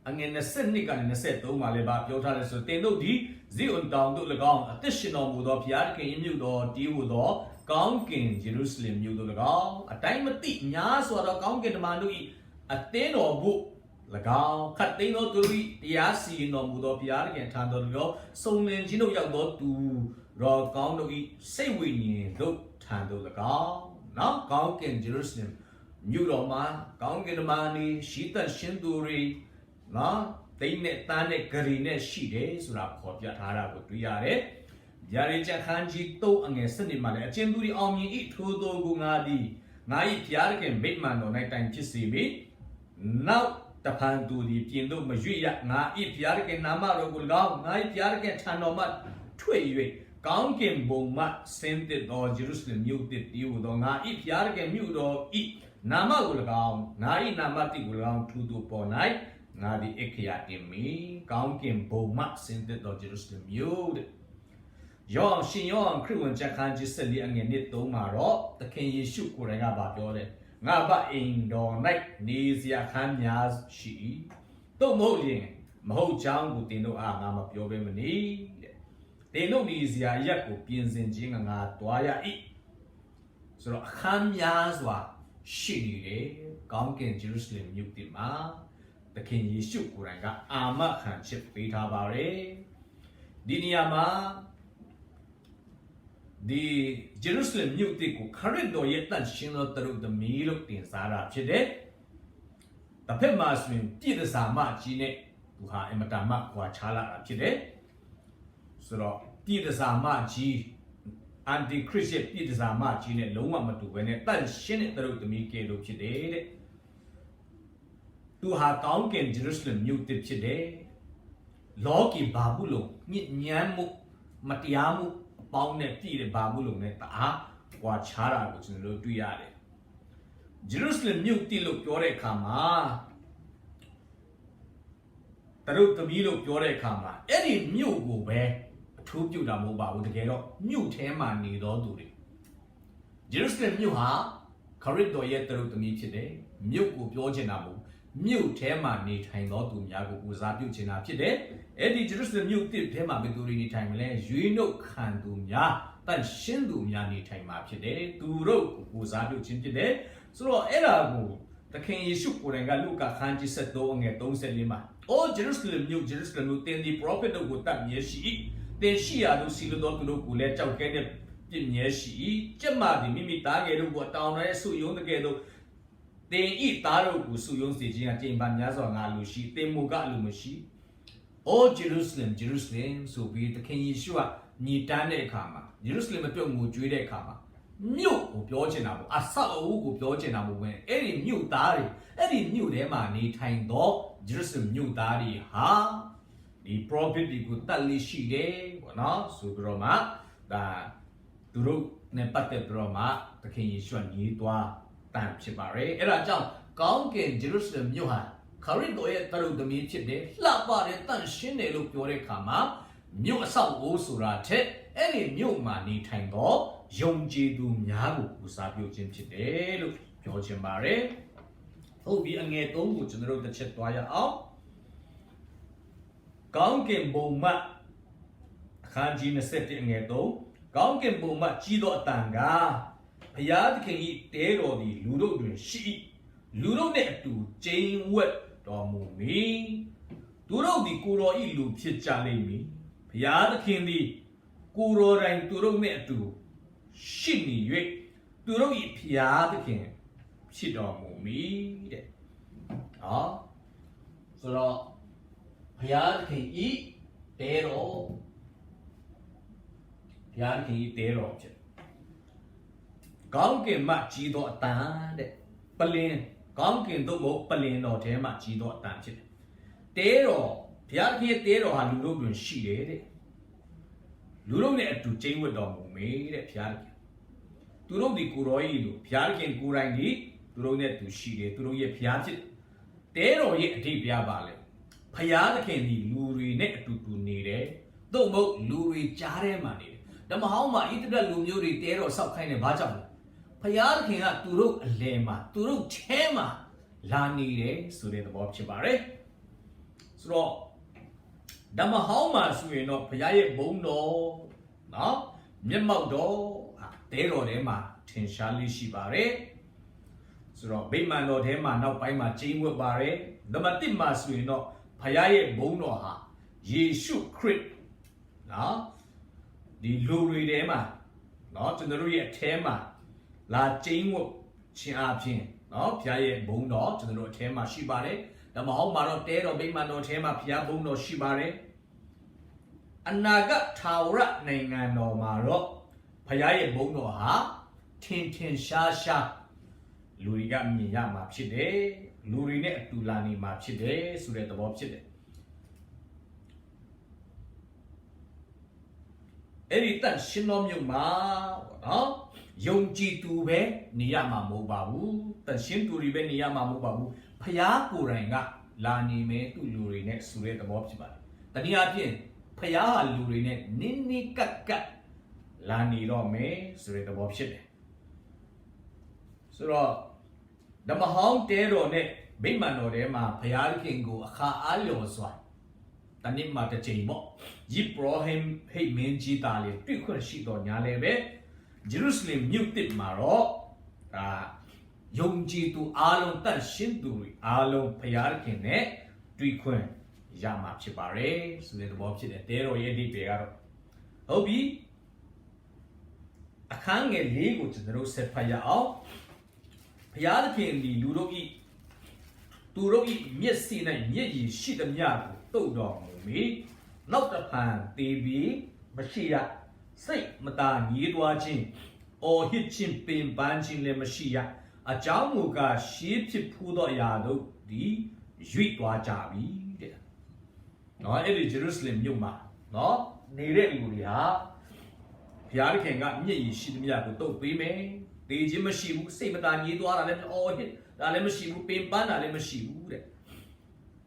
အငယ်22ကနေ23မှာလည်းပြောထားတယ်ဆိုတင်တို့ဒီဇီအွန်တောင်တို့၎င်းအသက်ရှင်တော်မူသောဘုရားသခင်မြို့တော်တည်ဟူသောကောင်းကင်ယေရုရှလင်မြို့တို့၎င်းအတိုင်းမသိများစွာသောကောင်းကင်တမန်တို့၏အသင်းတော်ဘု၎င်းခတ်သိမ်းသောသူ၏တရားစီရင်တော်မူသောဘုရားသခင်ထံတော်တို့စုံလင်ခြင်းတို့ရောက်သောသူတော်ကောင်းတို့၏စိတ်ဝိညာဉ်တို့ထံတို့၎င်းနော်ကောင်းကင်ယေရုရှလင်မြို့တော်မှာကောင်းကင်တမန်တွေရှိသက်ရှင်သူတွေနော်တိတ်နဲ့တန်းနဲ့ဂရီနဲ့ရှိတယ်ဆိုတာခေါ်ပြထားတာကိုတွေ့ရတယ်။ယာရိချခန်းကြီး3အငယ်7မှာလည်းအချင်းသူတွေအောင်မြင်၏ထိုသောကိုငါသည်ငါ၏ဘုရားသခင်မိတ်မှန်တော်၌တိုင်ဖြစ်စေပြီ။နောက်တဖန်သူသည်ပြင်သို့မရွေ့ရငါ၏ဘုရားသခင်နာမတော်ကို၎င်းငါ၏ဘုရားသခင်ထံတော်မှထွက်၍ကောင်းကင်ဘုံမှဆင်းသက်သောယေရုရှလင်မြို့တည်ဟူသောငါ၏ဘုရားသခင်မြို့တော်၏နာမကို၎င်းငါ၏နာမတိကို၎င်းထူသူပေါ်၌ငါသည်အခရာတင်မီကောင်းကင်ဘုံမှဆင်းသက်သောယေရုရှလင်မြို့တဲ့ယောရှင်ယောခရစ်ဝင်ကျမ်းခန်းကြီး14အငယ်3မှာတော့သခင်ယေရှုကိုယ်တိုင်ကပြောတယ်ငါဘအိမ်တော်၌နေစရာခန်းများရှိ၏သို့မဟုတ်ရင်မဟုတ်ချောင်းကိုတင်တို့အားငါမပြောဘဲမနေတဲ့တင်တို့နေစရာရက်ကိုပြင်ဆင်ခြင်းငါတွားရ၏ဆိုတော့အခန်းများစွာရှိနေတယ်ကောင်းကင်ဂျေရုရှလင်မြို့တည်မှာသခင်ယေရှုကိုယ်တိုင်ကအာမခံချက်ပေးထားပါတယ်ဒီနေရာမှာဒီဂျေရုရှလင်မြို့တည်ကိုခရစ်တော်ရဲ့တန်ရှင်းသောတရုတ်သမီးလို့တင်စားတာဖြစ်တယ်တစ်ဖက်မှာဆိုရင်ပြည်သစာမကြီးနဲ့သူဟာအမတမကွာခြားလာတာဖြစ်တယ်ဆိုတော့ပြည်သစာမကြီးအန်တီခရစ်ရဲ့ပြည်သစာမကြီးနဲ့လုံးဝမတူဘဲနဲ့တန်ရှင်းတဲ့တရုတ်သမီးကဲလို့ဖြစ်တယ်တဲ့သူဟာကောင်းကင်ဂျေရုရှလင်မြို့တည်ဖြစ်တယ်လောကီဘာဘူးလုံးညဉ့်ညမ်းမှုမတရားမှုပေါင်းနဲ့ပြည်တဲ့ဘာဘူးလုံးနဲ့တအားကွာခြားတာကိုကျွန်တော်တို့တွေ့ရတယ်ဂျေရုရှလင်မြို့တည်လို့ပြောတဲ့အခါမှာတရုတ်သမီးလို့ပြောတဲ့အခါမှာအဲ့ဒီမြို့ကိုပဲအထူးပြုတာမဟုတ်ပါဘူးတကယ်တော့မြို့ထဲမှာနေတော်သူတွေဂျေရုရှလင်မြို့ဟာခရစ်တော်ရဲ့တရုတ်သမီးဖြစ်တယ်မြို့ကိုပြောချင်တာမဟုတ်မြို့ထဲမှာနေထိုင်သောသူများကိုဦးစားပြုချင်တာဖြစ်တယ်အဲ့ဒီဂျေရုရှလင်မြို့တစ်ထဲမှာဘယ်သူတွေနေထိုင်မလဲရွေးနှုတ်ခံသူများတန်ရှင်းသူများနေထိုင်မှာဖြစ်တယ်သူတို့ကိုဦးစားပြုခြင်းဖြစ်တယ်ဆိုတော့အဲ့ဒါကိုသခင်ယေရှုကိုယ်တိုင်ကလုကာခန်းကြီး73အငယ်34မှာအိုဂျေရုရှလင်မြို့တင်ဒီပရောဖက်တို့ကိုတတ်မြဲရှိတင်ရှိရာတို့စီလိုတော်သူတို့ကိုလည်းကြောက်ကဲတဲ့ပြည့်မြဲရှိကြက်မာဒီမိမိသားငယ်တို့ကိုတောင်းရဲဆုယုံတကယ်တော့တင်ဤသားတို့ကိုဆုယုံစေခြင်းကကြင်ပါများစွာငါလူရှိတင်မူကအလူမရှိအိုဂျေရုရှလင်ဆိုပြီးသခင်ယေရှုကညီတန်းတဲ့အခါမှာယေရုရှလင်အတွက်ငိုကြွေးတဲ့အခါမှာမြို့ကိုပြောချင်တာပေါ့အဆောက်အဦကိုပြောချင်တာမဟုတ်ဘူးအဲ့ဒီမြို့သားတွေအဲ့ဒီမြို့ထဲမှာနေထိုင်သောဂျေရုရှလင်မြို့သားတွေဟာဒီ prophet ကိုတတ်လိရှိတယ်ပေါ့နော်ဆိုပြီးတော့မှဒါသူတို့နဲ့ပတ်သက်ပြီးတော့မှသခင်ယေရှုညီးသွားတန်ဖြစ်ပါတယ်အဲ့ဒါကြောင့်ကောင်းကင်ဂျေရုရှလင်မြို့ဟာခရစ်တော်ရဲ့တရုတ်သမီးဖြစ်တယ်လှပတဲ့တန်ရှင်းတယ်လို့ပြောတဲ့အခါမှာမြို့အဆောက်အဦဆိုတာထက်အဲ့ဒီမြို့မှာနေထိုင်သောယုံကြည်သူများကိုဦးစားပြုခြင်းဖြစ်တယ်လို့ပြောချင်ပါတယ်ဟုတ်ပြီအငယ်3ကိုကျွန်တော်တို့တစ်ချက်သွားရအောင်ကောင်းကင်ဘုံမှအခန်းကြီး27အငယ်3ကောင်းကင်ဘုံမှကြီးသောအတန်ကဘုရားသခင်၏တဲတော်သည်လူတို့တွင်ရှိလူတို့နှင့်အတူကျိန်ဝက်တော်မူမည်သူတို့သည်ကိုယ်တော်၏လူဖြစ်ကြလိမ့်မည် ရားသခင်သည်ကိုယ်တော်တိုင်သူတို့နှင့်အတူရှိနေ၍သူတို့၏ဘုရားသခင်ဖြစ်တော်မူမည်တဲ့။ဟောဆိုတော့ဘုရားသခင်ဤတဲတော်ဘုရားသခင်ဤတဲတော်ဖြစ်ကောင်းကင်မှကြီးသောအတန်တဲ့ပလင်ကောင်းကင်သို့မဟုတ်ပလင်တော်ထဲမှကြီးသောအတန်ဖြစ်တယ်။တဲတော်ဘုရားသခင်ရဲ့တဲတော်ဟာလူတို့တွင်ရှိတယ်တဲ့လူတို့နဲ့အတူကျင်းဝတ်တော်မူမေတဲ့ဘုရားသခင်သူတို့ဒီကိုယ်တော်ကြီးလို့ဘုရားသခင်ကိုယ်တိုင်ဒီသူတို့နဲ့အတူရှိတယ်သူတို့ရဲ့ဘုရားဖြစ်တဲတော်ရဲ့အဓိပ္ပာယ်ပါလေဘုရားသခင်ဒီလူတွေနဲ့အတူတူနေတယ်သို့မဟုတ်လူတွေကြားထဲမှာနေတယ်ဓမ္မဟောင်းမှာဣသရေလလူမျိုးတွေတဲတော်ဆောက်ခိုင်းတယ်ဘာကြောင့်လဲဘုရားသခင်ကသူတို့အလယ်မှာသူတို့ထဲမှာလာနေတယ်ဆိုတဲ့သဘောဖြစ်ပါတယ်ဆိုတော့ဓမ္မဟောင်းမှာဆိုရင်တော့ဘုရားရဲ့ဘုန်းတော်နော်မျက်မှောက်တော်တဲတော်ထဲမှာထင်ရှားလေးရှိပါတယ်ဆိုတော့ဗိမာန်တော်ထဲမှာနောက်ပိုင်းမှာကျင်းဝတ်ပါတယ်နံပါတ်1မှာဆိုရင်တော့ဘုရားရဲ့ဘုန်းတော်ဟာယေရှုခရစ်နော်ဒီလူတွေထဲမှာနော်ကျွန်တော်တို့ရဲ့အထဲမှာလာကျင်းဝတ်ခြင်းအပြင်နော်ဘုရားရဲ့ဘုန်းတော်ကျွန်တော်တို့အထဲမှာရှိပါတယ်ဓမ္မဟောင်းမှာတော့တဲတော်ဗိမာန်တော်ထဲမှာဘုရားဘုန်းတော်ရှိပါတယ်အနာဂတ်ထာဝရနိုင်ငံတော်မှာတော့ဘုရားရဲ့ဘုန်းတော်ဟာထင်ထင်ရှားရှားလူတွေကမြင်ရမှာဖြစ်တယ်လူတွေနဲ့အတူလာနေမှာဖြစ်တယ်ဆိုတဲ့သဘောဖြစ်တယ်အဲ့ဒီတန်ရှင်တော်မြတ်မှာနော်ယုံကြည်သူပဲနေရမှာမဟုတ်ပါဘူးတန်ရှင်သူတွေပဲနေရမှာမဟုတ်ပါဘူးဘုရားကိုယ်တိုင်ကလာနေမယ်သူ့လူတွေနဲ့ဆိုတဲ့သဘောဖြစ်ပါတယ်တနည်းအားဖြင့်ဘုရားဟာလူတွေနဲ့နင်းနီးကပ်ကပ်လာနေတော့မယ်ဆိုတဲ့သဘောဖြစ်တယ်ဆိုတော့ဓမ္မဟောင်းတဲတော်နဲ့ဗိမာန်တော်ထဲမှာဘုရားခင်ကိုအခါအားလျော်စွာတနည်းမှာတစ်ချိန်ပေါ့ယေဘရဟိမ်ဟိတ်မင်းကြီးသားလေးတွေ့ခွင့်ရှိတော်ညာလည်းပဲဂျေရုဆလင်မြို့တစ်မှာတော့ယုံကြည်သူအားလုံးတန်ရှင်းသူတွေအားလုံးဘုရားခင်နဲ့တွေ့ခွင့်ရမှာဖြစ်ပါတယ်ဆိုတဲ့သဘောဖြစ်တယ်တဲတော်ရဲ့အဓိပ္ပာယ်ကတော့ဟုတ်ပြီအခန်းငယ်၄ကိုကျွန်တော်တို့ဆက်ဖတ်ရအောင်ဘုရားသခင်ဒီလူတို့ဤသူတို့ဤမျက်စိ၌မျက်ရည်ရှိသမျှကိုတုတ်တော်မူမည်နောက်တစ်ဖန်တေပြီးမရှိရစိတ်မသာညည်းတွားခြင်းအော်ဟစ်ခြင်းပင်ပန်းခြင်းလည်းမရှိရအကြောင်းမူကားရှေးဖြစ်ဖူးသောအရာတို့ဒီရွေ့သွားကြပြီတဲ့နော်အဲ့ဒီဂျေရုဆလင်မြို့မှာနော်နေတဲ့လူတွေဟာဘုရားသခင်ကမျက်ရည်ရှိသမျှကိုတုတ်ပေးမယ်တေခြင်းမရှိဘူးစိတ်မသာညည်းသွားတာလည်းအော်ဟစ်ဒါလည်းမရှိဘူးပင်ပန်းတာလည်းမရှိဘူးတဲ့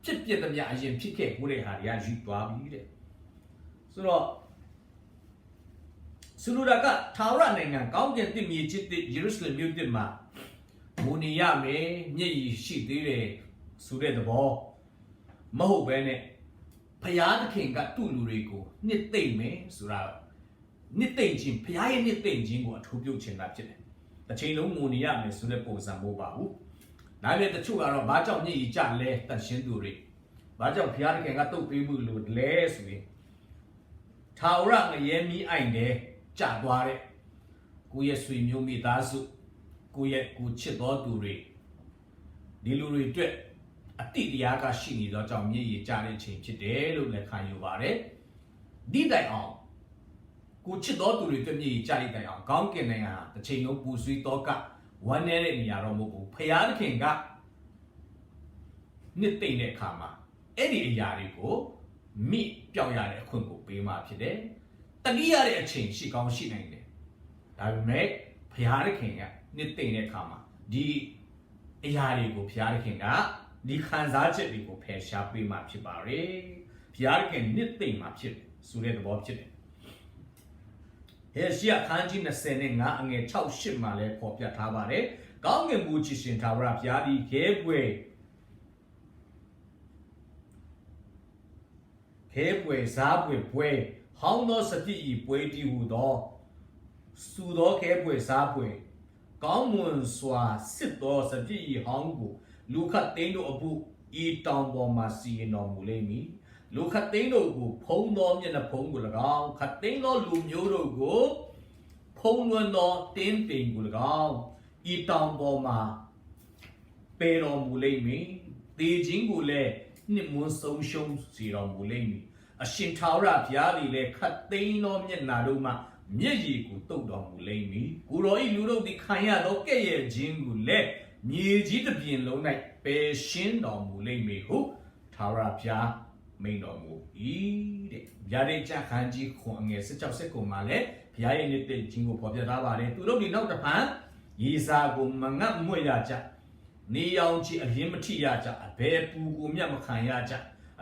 ဖြစ်ပြသမျှအရင်ဖြစ်ခဲ့ကိုတဲ့ဟာတွေကရွေ့သွားပြီတဲ့ဆိုတော့ဆိုလိုတာကထာဝရနိုင်ငံကောင်းကင်တည်မြေချစ်တဲ့ယေရုရှလင်မြို့တစ်မှာမူနေရမယ်မျက်ရည်ရှိသေးတယ်ဆိုတဲ့သဘောမဟုတ်ဘဲနဲ့ဘုရားသခင်ကသူ့လူတွေကိုနှစ်သိမ့်မယ်ဆိုတာနှစ်သိမ့်ခြင်းဘုရားရဲ့နှစ်သိမ့်ခြင်းကိုအထူးပြုခြင်းတာဖြစ်တယ်တစ်ချိန်လုံးမူနေရမယ်ဆိုတဲ့ပုံစံမျိုးပါဘူးဒါပေမဲ့တချို့ကတော့ဘာကြောင့်မျက်ရည်ကျလဲတန်ရှင်းသူတွေဘာကြောင့်ဘုရားသခင်ကတုတ်ပေးမှုလို့လဲဆိုရင်ထာဝရငရဲမီးအိုင်တယ်ကျသွားတဲ့ကိုယ့်ရဲ့ဆွေမျိုးမိသားစုကိုယ့်ရဲ့ကိုချစ်တော်သူတွေဒီလူတွေအတွက်အတိတရားကရှိနေသောကြောင့်မျက်ရည်ကျတဲ့ချိန်ဖြစ်တယ်လို့လည်းခံယူပါတယ်ဒီတိုင်အောင်ကိုချစ်တော်သူတွေအတွက်မျက်ရည်ကျတဲ့တိုင်အောင်ကောင်းကင်နိုင်ငံဟာတစ်ချိန်လုံးပူဆွေးတော့ကဝမ်းနည်းတဲ့နေရာတော့မဟုတ်ဘူးဖယားသခင်ကနှစ်သိမ့်တဲ့အခါမှာအဲ့ဒီအရာတွေကိုမိပြောင်းရတဲ့အခွင့်ကိုပေးမှဖြစ်တယ်တတိယတဲ့အချိန်ရှိကောင်းရှိနိုင်တယ်ဒါပေမဲ့ဘုရားသခင်ကနှစ်သိမ့်တဲ့အခါမှာဒီအရာတွေကိုဘုရားသခင်ကဒီခံစားချက်တွေကိုဖယ်ရှားပေးမှဖြစ်ပါတယ်ဘုရားသခင်နှစ်သိမ့်မှဖြစ်တယ်ဆိုတဲ့သဘောဖြစ်တယ်ဟေရှယခန်းကြီး25အငယ်6-8မှာလည်းပေါ်ပြထားပါတယ်ကောင်းကင်ဘုရားရှင်ထာဝရဘုရားဒီခဲပွဲစားပွဲဟောင်းသောစတိဤပွဲတည်ဟူသောစူသောခဲပွဲစားပွဲကောင်းမွန်စွာစစ်သောစတိဤဟောင်းကိုလူခတ်သိန်းတို့အဖို့ဤတောင်ပေါ်မှာစီရင်တော်မူလိမ့်မည် လူခတ်သိန်းတို့ကိုဖုံးသောမျက်နှာဖုံးကို၎င်းခတ်သိန်းသောလူမျိုးတို့ကိုဖုံးလွှမ်းသောတင်းတိမ်ကို၎င်းဤတောင်ပေါ်မှာပယ်တော်မူလိမ့်မည်တေခြင်းကိုလည်းနှစ်မွန်းဆုံးရှုံးစေတော်မူလိမ့်မည်အရှင်ထာဝရဘုရားသည်လည်းခတ်သိမ်းသောမျက်နှာတို့မှမျက်ရည်ကိုတုတ်တော်မူလိမ့်မည်ကိုတော်ဤလူတို့သည်ခံရသောကဲ့ရဲ့ခြင်းကိုလည်းမြေကြီးတစ်ပြင်လုံး၌ပယ်ရှင်းတော်မူလိမ့်မည်ဟုထာဝရဘုရားမိန်တော်မူ၏တဲ့ဗျာဒိတ်ချခန်းကြီးခွန်အငယ်16စက္ကုံမှာလည်းဘုရားရဲ့နှစ်သိခြင်းကိုဖော်ပြထားပါတယ်သူတို့ဒီနောက်တစ်ဖန်ယေစာကိုမငတ်မွေ့ရကြနေရောင်ချီအလင်းမထိရကြအဘယ်ပူကိုမြတ်မခံရကြ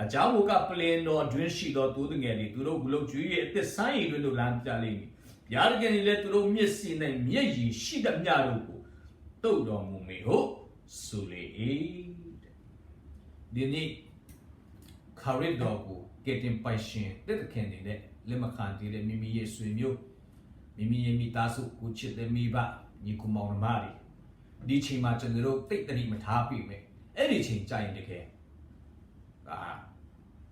အကြောင်းကပလင်တော်တွင်ရှိတော်သူငယ်တွေသူတို့ဘလို့ကျွေးရဲ့အသက်ဆိုင်ရည်တို့လမ်းပြလိမ့်မည်ဘုရားတကယ်လည်းသူတို့မျက်စိနဲ့မျက်ရည်ရှိတဲ့မြတို့ကိုတုတ်တော်မူမေဟုဆိုလေ၏ဒီနေ့ခရစ်တော်ကိုကဲတင်ပိုင်ရှင်တဲ့ခင်နေတဲ့လက်မခံတဲ့မိမိရဲ့ဆွေမျိုးမိမိရဲ့မိသားစုကိုချစ်တဲ့မိဘညီကောင်မောင်နှမတွေဒီချိန်မှာကျွန်တော်တို့တိတ်တတိမထားပြီမယ်အဲ့ဒီချိန်ကြာရင်တကယ်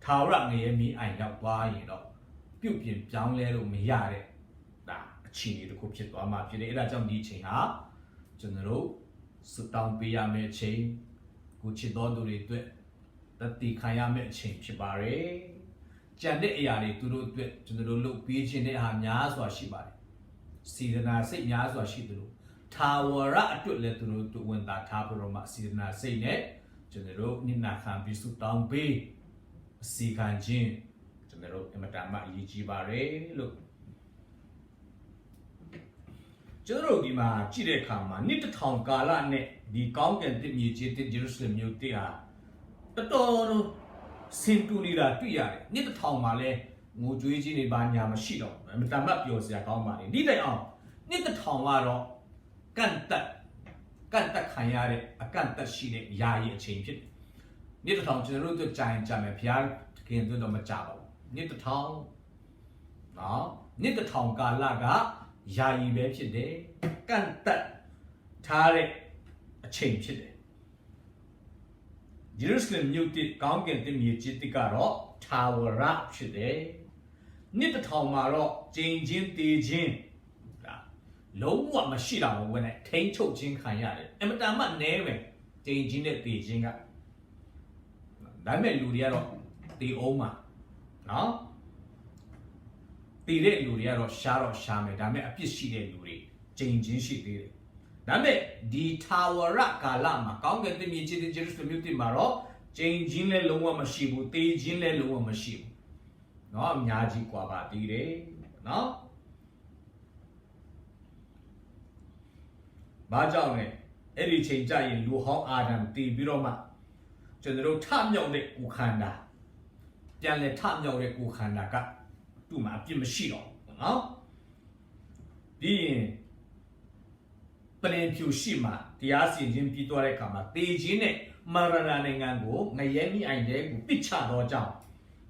ထာဝရငရဲမီးအိုင်ရောက်သွားရင်တော့ပြုတ်ပြင်ပြောင်းလဲလို့မရတဲ့ဒါအခြေအနေတစ်ခုဖြစ်သွားမှာဖြစ်တယ်အဲ့ဒါကြောင့်ဒီချိန်ဟာကျွန်တော်တို့စွတောင်းပေးရမယ့်အချိန်ကိုချစ်တော်သူတွေအတွက်တတိခံရမယ့်အချိန်ဖြစ်ပါတယ်ကြံတဲ့အရာတွေသူတို့အတွက်ကျွန်တော်တို့လုပ်ပေးခြင်းတဲ့ဟာများစွာရှိပါတယ်စေတနာစိတ်များစွာရှိတယ်လို့ထာဝရအတွက်လည်းသူတို့ဝန်တာထားပြီးတော့မှစေတနာစိတ်နဲ့ကျွန်တော်တို့နိနာခံပြီးစွတောင်းပေးအစီခံခြင်းကျွန်တော်တို့အမတန်မှအရေးကြီးပါတယ်လို့ကျွန်တော်တို့ဒီမှာကြည့်တဲ့အခါမှာနှစ်တစ်ထောင်ကာလနဲ့ဒီကောင်းကင်တစ်မြေကြီးတစ်ဂျေရုဆလင်မြို့တစ်ဟာတော်တော်စင်တူနေတာတွေ့ရတယ်နှစ်တစ်ထောင်မှာလဲငိုကြွေးခြင်းတွေဘာညာမရှိတော့အမတန်မှပျော်စရာကောင်းပါလေဒီတိုင်အောင်နှစ်တစ်ထောင်ကတော့ကန့်တက်ခံရတဲ့အကန့်တက်ရှိတဲ့ယာယီအချိန်ဖြစ်နှစ်တစ်ထောင်ကျွန်တော်တို့ကြာရင်ကြာမယ်ဘုရားခင်တို့တော့မကြပါဘူးနှစ်တစ်ထောင်နော်နှစ်တစ်ထောင်ကာလကယာယီပဲဖြစ်တယ်ကန့်တက်ထားတဲ့အချိန်ဖြစ်တယ်ဂျေရုဆလင်မြို့တစ်ကောင်းကင်တစ်မြေကြီးတစ်ကတော့ထာဝရဖြစ်တယ်နှစ်တစ်ထောင်မှာတော့ကျင်းချင်းတည်ချင်းလုံးဝမရှိတာမဟုတ်နဲ့ထိန်းချုပ်ခြင်းခံရတယ်အမတန်မှနဲပဲကျင်းချင်းနဲ့တည်ချင်းကဒါပေမဲ့လူတွေကတော့တည်အောင်မှာနော်တည်တဲ့လူတွေကတော့ရှားတော့ရှားမယ်ဒါပေမဲ့အပြစ်ရှိတဲ့လူတွေကျင်းချင်းရှိသေးတယ်ဒါပေမဲ့ဒီထာဝရကာလမှာကောင်းကင်တမြေကြီးတဲ့ဂျေရုဆလင်မြို့တင်မှာတော့ကျင်းချင်းလည်းလုံးဝမရှိဘူးတည်ချင်းလည်းလုံးဝမရှိဘူးเนาะအများကြီးကွာပါသေးတယ်เนาะဘာကြောင့်လဲအဲ့ဒီချိန်ကြရင်လူဟောင်းအာဒမ်တည်ပြီးတော့မှကျွန်တော်တို့ထမြောက်တဲ့ကိုခန္ဓာပြန်လဲထမြောက်တဲ့ကိုခန္ဓာကသူ့မှာအပြစ်မရှိတော့ဘူးเนาะပြီးရင်ပလင်ဖြူရှိမှတရားစီရင်ခြင်းပြီးသွားတဲ့အခါမှာတေခြင်းနဲ့မာရဏနိုင်ငံကိုငရဲမိအိုင်တဲ့ကိုပစ်ချတော့ကြောင်း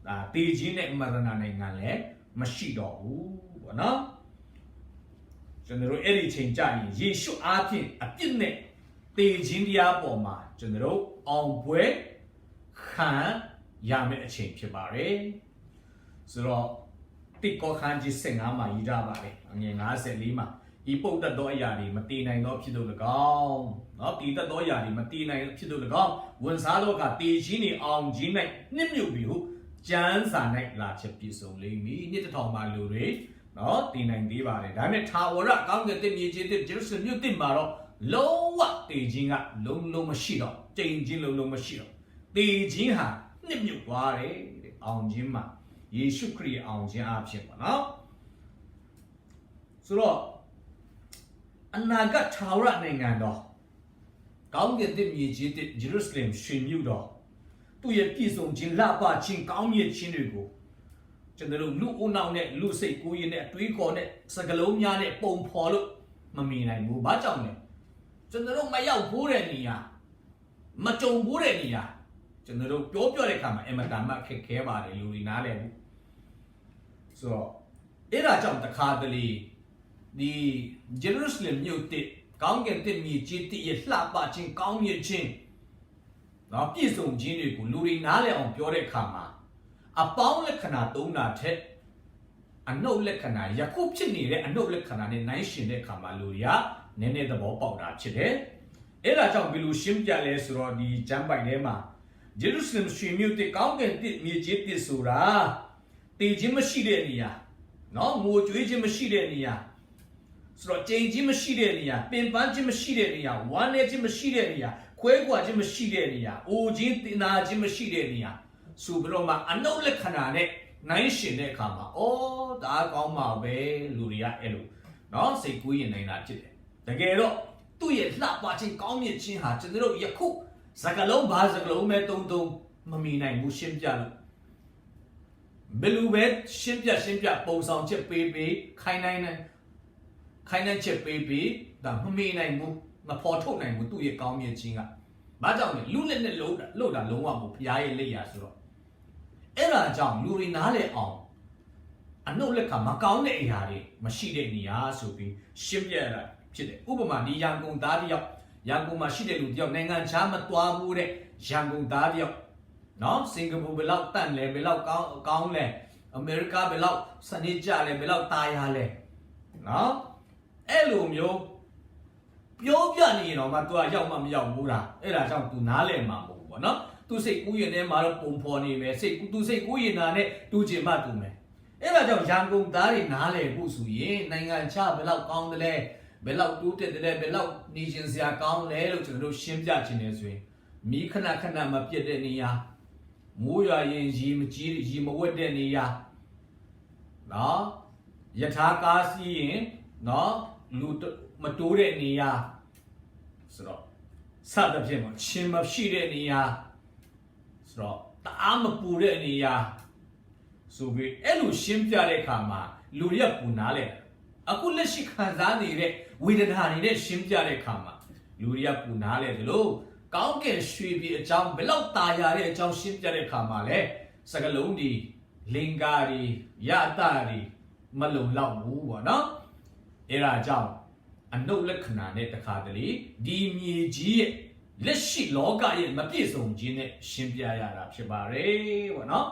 ဒါတေခြင်းနဲ့မာရဏနိုင်ငံလည်းမရှိတော့ဘူးပေါ့နော်ကျွန်တော်တို့အဲ့ဒီချိန်ကြရင်ယေရှုအားဖြင့်အပြစ်နဲ့တေခြင်းတရားပေါ်မှာကျွန်တော်တို့အောင်ပွဲခံရမယ့်အချိန်ဖြစ်ပါတယ်ဆိုတော့တိကောခန်းကြီး15မှာရေးထားပါတယ်အငယ်54မှာဤပုတ်တတ်သောအရာတွေမတည်နိုင်သောဖြစ်လို့၎င်းเนาะတည်တတ်သောအရာတွေမတည်နိုင်ဖြစ်လို့၎င်းဝန်စားလောကတည်ခြင်းနေအောင်ခြင်း၌နှစ်မြုပ်ပြီးဟုကျမ်းစာ၌လာချက်ပြည့်စုံလိမ့်မည်နှစ်တစ်ထောင်မှာလူတွေเนาะတည်နိုင်သေးပါတယ်ဒါပေမဲ့ထာဝရကောင်းကင်တစ်မြေကြီးတစ်ဂျေရုဆလင်မြို့တစ်မှာတော့လုံးဝတည်ခြင်းကလုံးမရှိတော့ကျိန်ခြင်းလုံးမရှိတော့တည်ခြင်းဟာနှစ်မြုပ်သွားတယ်တဲ့အောင်ခြင်းမှာယေရှုခရစ်အောင်ခြင်းအဖြစ်ပါเนาะဆိုတော့အနာဂတ်ထာဝရနိုင်ငံတော်ကောင်းကင်တစ်မြေကြီးတစ်ဂျေရုဆလင်ရှင်မြို့တော်သူ့ရဲ့ပြည့်စုံခြင်းလှပခြင်းကောင်းမြတ်ခြင်းတွေကိုကျွန်တော်တို့လူအုံနောက်နဲ့လူစိတ်ကိုယ်ရည်နဲ့အတွေးခေါ်နဲ့စကလုံးများနဲ့ပုံဖော်လို့မမြင်နိုင်ဘူး။ဘာကြောင့်လဲ။ကျွန်တော်တို့မရောက်ဘူးတဲ့နေရာမကြုံဘူးတဲ့နေရာကျွန်တော်တို့ပြောတဲ့အခါမှာအမတန်မှခက်ခဲပါတယ်လူတွေနားလည်ဘူး။ဆိုတော့အဲ့ဒါကြောင့်တခါတလေဒီဂျေရုဆလင်မြို့တစ်ကောင်းကင်တစ်မြေကြီးတစ်ရဲ့လှပခြင်းကောင်းမြတ်ခြင်းနော်ပြည့်စုံခြင်းတွေကိုလူတွေနားလည်အောင်ပြောတဲ့အခါမှာ ပေါင်းလက္ခဏာသုံးတာထက်အနုလက္ခဏာယခုဖြစ်နေတဲ့အနုလက္ခဏာနဲ့နိုင်ရှင်တဲ့အခါမှာလူတွေကနည်းနည်းသဘောပေါက်တာဖြစ်တယ်အဲ့ဒါကြောင့်ဘယ်လိုရှင်းပြလဲဆိုတော့ဒီကျမ်းပိုင်ထဲမှာဂျေရုဆလင်ရွှေမြို့တစ်ကောင်းကင်တစ်မြေကြီးတစ်ဆိုတာတည်ခြင်းမရှိတဲ့နေရာနော်ငိုကြွေးခြင်းမရှိတဲ့နေရာဆိုတော့ကြိမ်ခြင်းမရှိတဲ့နေရာပင်ပန်းခြင်းမရှိတဲ့နေရာဝမ်းနည်းခြင်းမရှိတဲ့နေရာခွဲကွာခြင်းမရှိတဲ့နေရာအိုခြင်းတင်နာခြင်းမရှိတဲ့နေရာဆိုပြီးတော့မှအနုလက္ခဏာနဲ့နိုင်ရှင်တဲ့အခါမှာအော်ဒါကောင်းပါပဲလူတွေကအဲ့လိုနော်စိတ်ကူးရင်နိုင်တာဖြစ်တယ်တကယ်တော့သူ့ရဲ့လှပခြင်းကောင်းမြတ်ခြင်းဟာကျွန်တော်တို့ယခုစကလုံးဘာစကလုံးမဲ့တုံမမီနိုင်ဘူးရှင်းပြလို့ဘယ်လိုပဲရှင်းပြပုံဆောင်ချက်ပေးခိုင်းနိုင်ချက်ပေးဒါမမီနိုင်ဘူးမဖော်ထုတ်နိုင်ဘူးသူ့ရဲ့ကောင်းမြတ်ခြင်းကဘာကြောင့်လဲလူလက်နဲ့လို့တာလုံးဝမဟုတ်ဘုရားရဲ့လက်ရာဆိုတော့အဲ့ဒါကြောင့်လူတွေနားလည်အောင်အနုလက္ခမကောင်းတဲ့အရာတွေမရှိတဲ့နေရာဆိုပြီးရှင်းပြရတာဖြစ်တယ်ဥပမာဒီရန်ကုန်သားတယောက်ရန်ကုန်မှာရှိတဲ့လူတယောက်နိုင်ငံခြားမသွားဘူးတဲ့ရန်ကုန်သားတယောက်နော်စင်ကာပူဘယ်လောက်တန့်လဲဘယ်လောက်ကောင်းလဲအမေရိကဘယ်လောက်စနေကြလဲဘယ်လောက်တာယာလဲနော်အဲ့လိုမျိုးပြောပြနေရင်တော့မှ तू ရောက်မှမရောက်ဘူးလားအဲ့ဒါကြောင့် तू နားလည်မှာမဟုတ်ဘူးပေါ့နော်သူစိတ်ကူးရင်ထဲမှာတော့ပုံဖော်နေမယ်သူစိတ်ကူးရင်နာနဲ့တူချင်မှတူမယ်အဲ့ဒါကြောင့်ရန်ကုန်သားတွေနားလည်ဖို့ဆိုရင်နိုင်ငံခြားဘယ်လောက်ကောင်းတယ်လဲဘယ်လောက်တိုးတက်တယ်လဲဘယ်လောက်နေရှင်စရာကောင်းလဲလို့ကျွန်တော်တို့ရှင်းပြခြင်းနေဆိုရင်မိခဏမပြတ်တဲ့နေရာမိုးရွာရင်ရေမဝက်တဲ့နေရာနော်ယထာကားစီးရင်နော်လူမတိုးတဲ့နေရာဆိုတော့စသဖြင့်ပေါ့ရှင်မရှိတဲ့နေရာဆိုတော့တအားမပူတဲ့နေရာဆိုပြီးအဲ့လိုရှင်းပြတဲ့အခါမှာလူတွေကပူနာလဲအခုလက်ရှိခံစားနေတဲ့ဝေဒနာတွေနဲ့ရှင်းပြတဲ့အခါမှာလူတွေကပူနာလဲတယ်လို့ကောင်းကင်ရွှေပြည်အကြောင်းဘယ်လောက်တာယာတဲ့အကြောင်းရှင်းပြတဲ့အခါမှာလဲစကလုံးဒီလင်္ကာတွေယတာတွေမလုံလောက်ဘူးပေါ့နော်အဲ့ဒါကြောင့်အနုလက္ခဏာနဲ့တခါတလေဒီမြေကြီးရဲ့လက်ရှိလောကရဲ့မပြည့်စုံခြင်းနဲ့ရှင်းပြရတာဖြစ်ပါတယ်ပေါ့နော်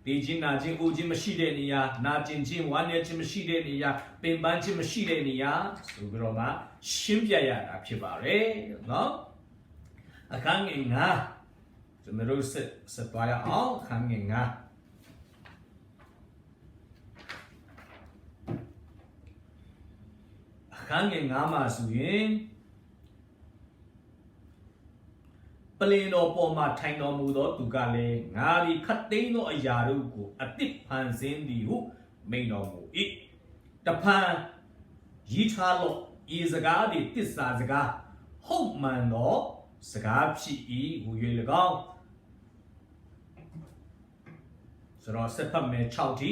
ဒီချင်းနာချင်းအိုချင်းမရှိတဲ့နေရာနာကျင်ချင်းဝမ်းနည်းချင်းမရှိတဲ့နေရာပင်ပန်းချင်းမရှိတဲ့နေရာဆိုပြီးတော့မှရှင်းပြရတာဖြစ်ပါတယ်နော်အခန်းငယ်9ကျွန်တော်တို့ဆက်သွားရအောင်အခန်းငယ်9အခန်းငယ်9မှာဆိုရင်ပလင်တော်ပေါ်မှာထိုင်တော်မူသောသူကလည်းငါသည်ခတ်သိမ်းသောအရာတို့ကိုအသစ်ဖန်ဆင်းသည်ဟုမိန့်တော်မူ၏တဖန်ရည်ထားလော့ဤစကားသည်တစ္ဆာစကားဟုတ်မှန်သောစကားဖြစ်၏ဟူ၍၎င်းဆိုတော့ဆက်ဖတ်မယ်6ထိ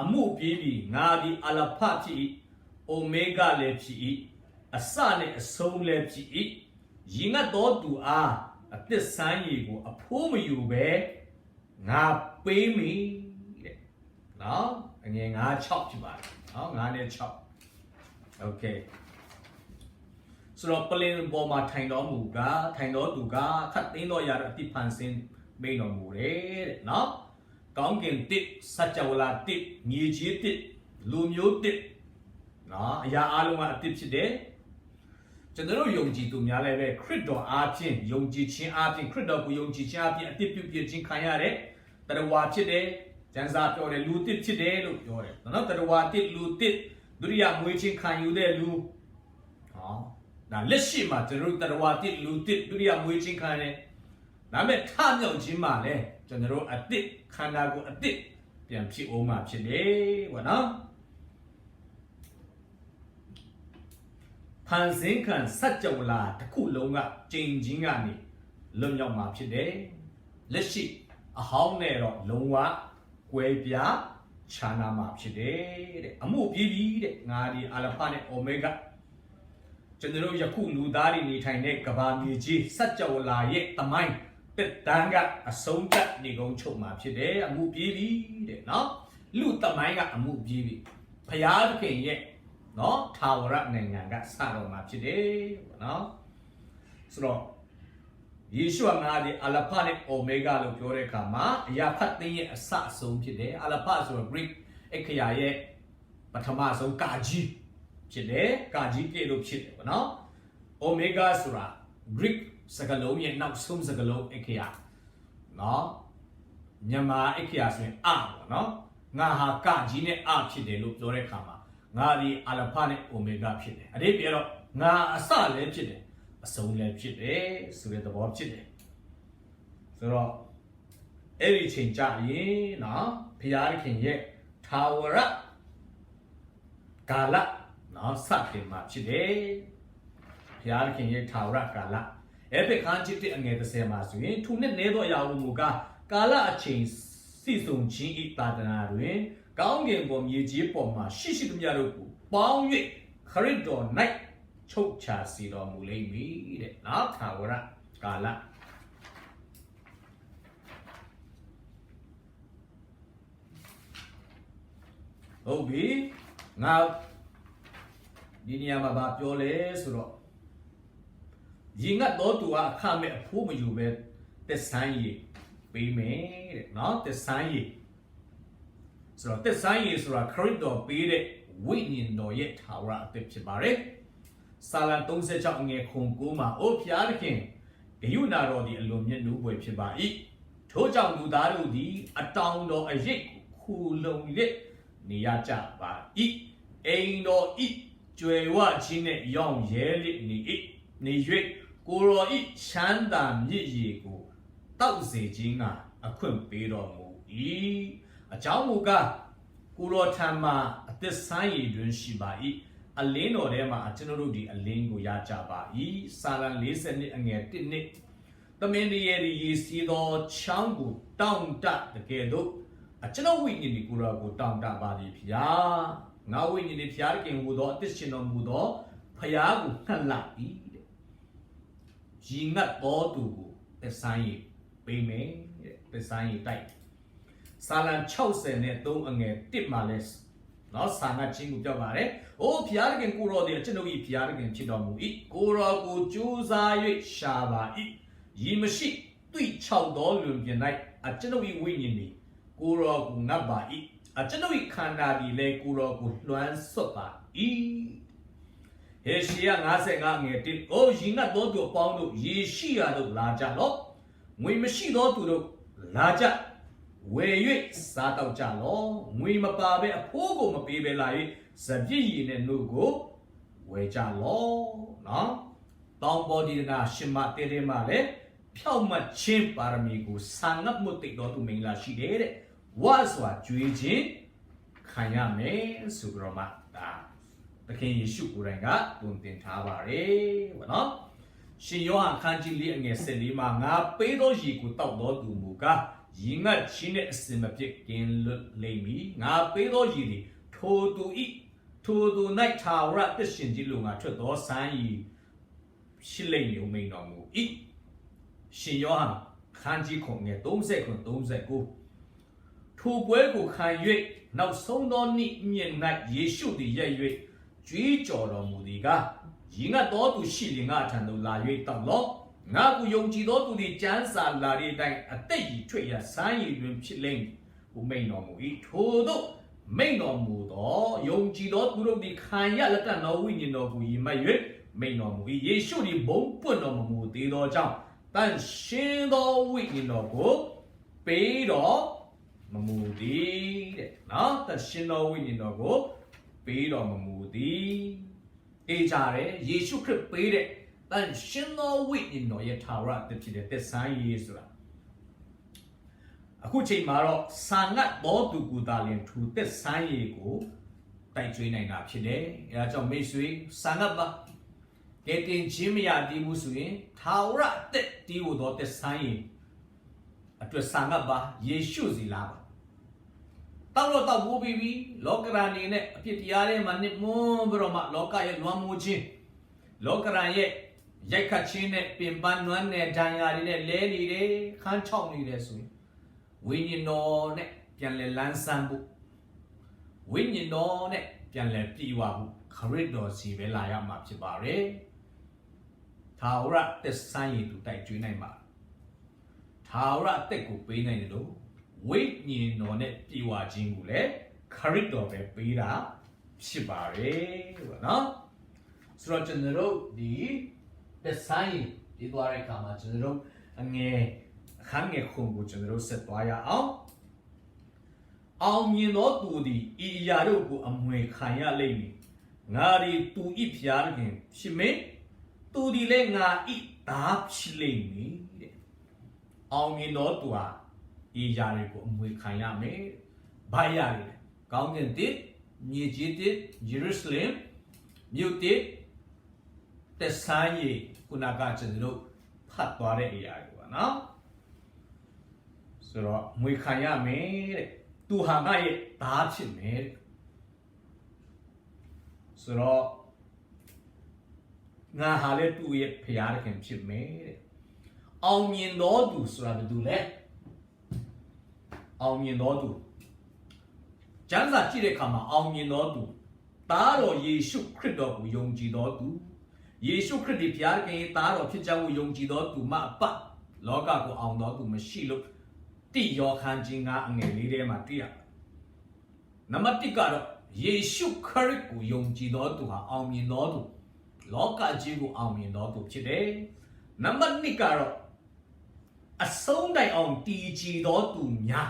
အမှုပြေးပြီးငါသည်အလဖဖြစ်၏အိုမေဂလည်းဖြစ်၏အစနှင့်အဆုံးလည်းဖြစ်၏ရည်ငတ်သောသူအားအသစ်ဆန်းရည်ကိုအဖိုးမယူပဲငါပေးမိတဲ့နော်အငယ်9 6ဖြစ်ပါတယ်နော်9နဲ့6 okay ဆိုတော့ပလင်ပေါ်မှာထိုင်တော်သူကခတ်သိမ်းတော်ရာအတိဖန်ဆင်းမိန်တော်မူတယ်တဲ့နော်ကောင်းကင်တစ်စัจ java လာတစ်မြေကြီးတစ်လူမျိုးတစ်နော်အရာအလုံးကအတစ်ဖြစ်တယ်ကျွန်တော်တို့ယုံကြည်သူများလည်းပဲခရစ်တော်အားဖြင့်ယုံကြည်ခြင်းအားဖြင့်ခရစ်တော်ကိုယုံကြည်ခြင်းအားဖြင့်အတစ်ပြုပြခြင်းခံရတဲ့တရားဝါဖြစ်တယ်ကျမ်းစာပြောတယ်လူတစ်ဖြစ်တယ်လို့ပြောတယ်နော်တရားဝါတစ်လူတစ်ဒုတိယမွေးခြင်းခံယူတဲ့လူဟောဒါလက်ရှိမှာကျွန်တော်တို့တရားဝါတစ်လူတစ်ဒုတိယမွေးခြင်းခံရတယ်ဒါပေမဲ့ထမြောက်ခြင်းမှာလည်းကျွန်တော်တို့အတစ်ခန္ဓာကိုယ်အတစ်ပြန်ဖြစ်အောင်မှာဖြစ်တယ်ပေါ့နော်ဖန်ဆင်းခံစัจ java လာတစ်ခုလုံးကကျင့်ခြင်းကနေလွတ်မြောက်မှာဖြစ်တယ်လက်ရှိအဟောင်းနဲ့တော့လုံးဝကွဲပြားခြားနာမှာဖြစ်တယ်တဲ့အမှုပြေးပြီးတဲ့ငါဒီအလဖာနဲ့အိုမေဂါကျွန်တော်ယခုလူသားတွေနေထိုင်တဲ့ကဘာမြေကြီးစัจ java လာရဲ့တမိုင်းတက်တန်းကအဆုံးသတ်နေကုန်ချုပ်မှာဖြစ်တယ်အမှုပြေးပြီးတဲ့နော်လူတမိုင်းကအမှုပြေးပြီးဖျားသခင်ရဲ့နော်ထာဝရနိုင်ငံကစတော့မှာဖြစ်တယ်ပေါ့နော်ဆိုတော့ ယေရှုကငါဒီအလဖာနဲ့အိုမေဂါလို့ပြောတဲ့အခါမှာအရာခတ်သိမ်းရဲ့အစအဆုံးဖြစ်တယ်အလဖာဆိုတော့ Greek အခရာရဲ့ပထမဆုံးကာကြီးဖြစ်တယ်ကာကြီးပြည့်လို့ဖြစ်တယ်ပေါ့နော်အိုမေဂါဆိုတာ Greek စကားလုံးရဲ့နောက်ဆုံးစကားလုံးအခရာနော်မြန်မာအခရာဆိုရင်အပေါ့နော်ငါဟာကာကြီးနဲ့အဖြစ်တယ်လို့ပြောတဲ့အခါမှာငါဒီအလဖာနဲ့အိုမေဂါဖြစ်တယ်အဲ့ဒီပြတော့ငါအစလည်းဖြစ်တယ်အဆုံးလည်းဖြစ်တယ်ဆိုတဲ့သဘောဖြစ်တယ်ဆိုတော့အဲ့ဒီချိန်ကြရင်နော်ဘုရားသခင်ရဲ့ထာဝရကာလနော်စတင်မှာဖြစ်တယ်ဘုရားသခင်ရဲ့ထာဝရကာလအဲ့ဒီခန်းချစ်တဲ့အငယ်30မှာဆိုရင်သူနဲ့နေသောအရာဝမူကာလအချိန်စီစုံခြင်းဤတာဒနာတွင်ကောင်းကင်ပေါ်မြေကြီးပေါ်မှာရှိသမျှတို့ကိုပေါင်း၍ခရစ်တော်၌ချုပ်ချစီတော်မူလိမ့်မည်တဲ့နော်ထာဝရကာလဟုတ်ပြီငါဒီနေရာမှာဗာပြောလဲဆိုတော့ရင်ငတ်တော်သူဟာအခမဲ့အဖိုးမယူပဲသက်ဆိုင်ရပေးမယ်တဲ့နော်သက်ဆိုင်ရဆိုတော့သက်ဆိုင်ရဆိုတာခရစ်တော်ပေးတဲ့ဝိညာဉ်တော်ရဲ့ထာဝရအသက်ဖြစ်ပါတယ်စာလံ36အငယ်ခွန်9မှာအိုဖျားသခင်ဂယုဏတော်သည်အလွန်မြတ်နိုးပွေဖြစ်ပါ၏ထို့ကြောင့်လူသားတို့သည်အတောင်တော်အရိပ်ခူလုံလက်နေရကြပါ၏အိမ်တော်ဤကျွယ်ဝခြင်းနှင့်ရောင်ရဲလက်နေ၏နေ၍ကိုရောဤချမ်းသာမြစ်ရည်ကိုတောက်စေခြင်းကအခွင့်ပေးတော်မူ၏အကြောင်းမူကားကိုရောထံမှာအသက်ဆိုင်ရည်တွင်ရှိပါ၏အလင်းတော်ထဲမှာကျွန်တော်တို့ဒီအလင်းကိုရကြပါ၏စာလံ40နှစ်အငယ်1နှစ်သမင်းရဲ့ရေစီးသောချောင်းကိုတောင့်တတကယ်တော့ကျွန်တော်ဝိညာဉ်ကိုရောကိုတောင့်တပါသည်ဖျားငါဝိညာဉ်နဲ့ဖျားခင်ဟူသောအသက်ရှင်တော်မူသောဖျားကိုနှက်လိုက်၏တဲ့ရင်ငတ်တော်သူကိုသက်ဆိုင်ရပေးမယ်တဲ့သက်ဆိုင်ရတိုက်စာလံ60နဲ့3အငယ်1မှာလဲနော်ဆာငတ်ချင်းကိုပြောပါတယ်။အိုးဖျားခင်ကိုရောတဲ့ကျွန်ုပ်ဤဖျားခင်ဖြစ်တော်မူ၏ကိုရောကိုကြိုးစား၍ရှာပါ၏ရည်မရှိတွေ့ချောက်တော်လွန်ပြင်၌ကျွန်ုပ်ဤဝိညာဉ်သည်ကိုရောကိုငတ်ပါ၏ကျွန်ုပ်ဤခန္ဓာသည်လည်းကိုရောကိုလွှမ်းဆွတ်ပါ၏ဟေရှယ55ငယ်1အိုးရင်ငတ်တော်သူအပေါင်းတို့ယေရှိယတို့လာကြလော့ငွေမရှိသောသူတို့လာကြဝယ်၍စားတော့ကြလောငွေမပါပဲအဖိုးကိုမပေးပဲလာ၍စပြည့်ရည်နဲ့နှုတ်ကိုဝယ်ကြလောနော်တောင်ပေါ်ဒီနာရှင်မတေတေမလည်းဖြောက်မှတ်ခြင်းပါရမီကိုဆာငတ်မှုတိတ်တော်သူမင်္ဂလာရှိတယ်တဲ့ဝါစွာကြွေးခြင်းခံရမယ်ဆိုကြတော့မှဒါသခင်ယေရှုကိုယ်တိုင်ကတွင်တင်ထားပါတယ်ဗောနော်ရှင်ယောဟန်ခန်းကြီးလေးအငယ်14မှာငါပေးသောရည်ကိုတောက်တော်သူမူကားရင်ငတ်ခြင်းနဲ့အစင်မပြစ်ကင်းလွတ်လိမ့်မည်ငါပေးသောရည်သည်ထိုသူ၌ထာဝရအသက်ရှင်ခြင်းလိုငါထွက်သောစမ်းရည်ရှိလိမ့်မည်မိန်တော်မူ၏ရှင်ယောဟန်ခန်းကြီးခုငယ်39ထိုပွဲကိုခံ၍နောက်ဆုံးသောနေ့မြင့်၌ယေရှုသည်ရက်၍ကြွေးကြော်တော်မူသည်ကားရင်ငတ်တော်သူရှိလင်ငါထံသို့လာ၍တောက်လော့ငါကိုယုံကြည်သောသူသည်ကျမ်းစာလာတဲ့အတိုင်းအသက်ရည်ထွက်ရစမ်းရည်တွင်ဖြစ်လိမ့်ဟုမိန်တော်မူ၏ထို့သောမိန်တော်မူသောယုံကြည်သောသူတို့သည်ခံရလက်တတော်ဝိညာဉ်တော်ကိုယင်မှတ်၍မိန်တော်မူ၏ယေရှုသည်ဘုံပွင့်တော်မမူသေးသောကြောင့်တန်ရှင်းသောဝိညာဉ်တော်ကိုပေးတော်မမူသည်တဲ့နော်တန်ရှင်းသောဝိညာဉ်တော်ကိုပေးတော်မမူသည်အေးကြတယ်ယေရှုခရစ်ပေးတဲ့တန်ရှင်းသောဝိညာဉ်တော်ရဲ့ထာဝရအသက်ဖြစ်တဲ့သက်ဆိုင်ရည်ဆိုတာအခုချိန်မှာတော့ဆာငတ်တော်သူကိုသာလင်ထူသက်ဆိုင်ရည်ကိုတိုက်ကျွေးနိုင်တာဖြစ်တယ်အဲဒါကြောင့်မိတ်ဆွေဆာငတ်ပါကဲတင်ချင်းမရသေးဘူးဆိုရင်ထာဝရအသက်တည်ဖို့တော့သက်ဆိုင်ရည်အတွက်ဆာငတ်ပါယေရှုစီလာပါတောက်ဖို့ပြီးပြီလောကရန်နေနဲ့အဖြစ်တရားထဲမှာနှစ်မွန်းပြီးတော့မှလောကရဲ့လွမ်းမိုးခြင်းလောကရန်ရဲ့ရိုက်ခတ်ခြင်းနဲ့ပင်ပန်းနွမ်းနယ်ဒဏ်ရာတွေနဲ့လဲနေတယ်ခန်းချောက်နေတယ်ဆိုရင်ဝိညာဉ်တော်နဲ့ပြန်လဲလန်းဆန်းဖို့ဝိညာဉ်တော်နဲ့ပြန်လဲပြေဝဖို့ခရစ်တော်စီပဲလာရမှာဖြစ်ပါတယ်ထာဝရသက်ဆိုင်ရည်သူတိုက်ကျွေးနိုင်ပါ ထာဝရအသက်ကိုပေးနိုင်တယ်လို့ဝိညာဉ်တော်နဲ့ပြေဝခြင်းကိုလည်းခရစ်တော်ပဲပေးတာဖြစ်ပါတယ်ပေါ့နော်ဆိုတော့ကျွန်တော်တို့ဒီသက်ဆိုင်ဒီသွားတဲ့အခါမှာကျွန်တော်တို့အငယ်အခန်းငယ်ခုကိုကျွန်တော်တို့ဆက်သွားရအောင်မြင်သောသူသည်ဤအရာတို့ကိုအမွေခံရလိမ့်မည်ငါသည်သူဤဖျားခင်ဖြစ်မင်းသူသည်လည်းငါဤသားဖြစ်လိမ့်မည်တဲ့အောင်မြင်သောသူဟာဤအရာတွေကိုအမွေခံရမယ်ဘာရလဲကောင်းကင်တစ်မြေကြီးတစ်ယေရုရှလင်မြို့တစ်သက်ဆိုင်ရခုနကကျွန်တော်တို့ဖတ်သွားတဲ့အရာတွေပါနော်ဆိုတော့မွေခံရမယ်တဲ့သူဟာငါရဲ့သားဖြစ်မယ်ဆိုတော့ငါဟာလည်းသူ့ရဲ့ဖျားခင်ဖြစ်မယ်တဲ့အောင်မြင်တော်သူဆိုတာဘယ်သူလဲအောင်မြင်တော်သူကျမ်းစာကြည့်တဲ့အခါမှာအောင်မြင်တော်သူသားတော်ယေရှုခရစ်တော်ကိုယုံကြည်တော်သူယေရှုခရစ်ဒီဖျားခင်သားတော်ဖြစ်ကြောင်းကိုယုံကြည်တော်သူမှအပလောကကိုအောင်တော်သူမရှိလို့တိယောခန်းချင်းကအငယ်လေးထဲမှာတွေ့ရနံပါတ်1ကတော့ယေရှုခရစ်ကိုယုံကြည်တော်သူဟာအောင်မြင်တော်သူလောကကြီးကိုအောင်မြင်တော်သူဖြစ်တယ်နံပါတ်2ကတော့အဆုံးတိုင်အောင်တည်ကြည်တော်သူများ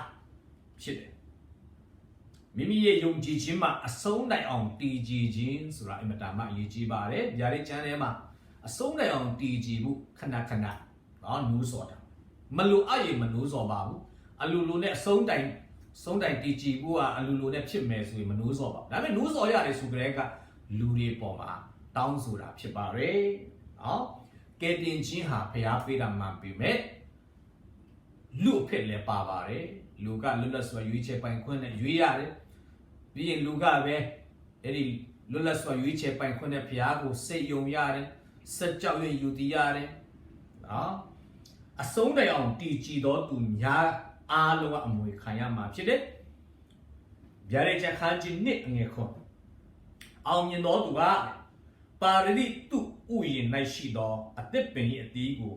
ဖြစ်တယ်မိမိရဲ့ယုံကြည်ခြင်းမှာအဆုံးတိုင်အောင်တည်ကြည်ခြင်းဆိုတာအင်မတန်မှအရေးကြီးပါတယ်ဗျာဒိတ်ကျမ်းထဲမှာအဆုံးတိုင်အောင်တည်ကြည်မှုခဏခဏနော်နူးစော်တာမလိုအပ်ရင်မနူးစော်ပါဘူးအလူလူနဲ့အဆုံးတိုင်တည်ကြည်ဖို့ကအလူလူနဲ့ဖြစ်မယ်ဆိုရင်မနူးစော်ပါဘူးဒါပေမဲ့နူးစော်ရတယ်ဆိုကြတဲ့ကလူတွေပေါ်မှာတောင်းဆိုတာဖြစ်ပါတယ်နော်ကဲတင်ချင်းဟာဖျားပေးတာမှန်ပြီမဲ့လူအဖြစ်လည်းပါပါတယ်လူကလွတ်လပ်စွာရွေးချယ်ပိုင်ခွင့်နဲ့ရွေးရတယ်ပြီးရင်လူကပဲအဲ့ဒီလွတ်လပ်စွာရွေးချယ်ပိုင်ခွင့်နဲ့ဖျားကိုစိတ်ယုံရတယ်စက်ကြောက်ရွံ့ယူတည်ရတယ်နော်အဆုံးတိုင်အောင်တည်ကြည်တော်သူများအားလုံးကအမွေခံရမှာဖြစ်တယ်ဗျာဒိတ်ကျမ်းခန်းကြီး1အငယ်ခွန်အောင်မြင်တော်သူကပါရတိသူဥယျာဉ်၌ရှိသောအသက်ပင်၏အသီးကို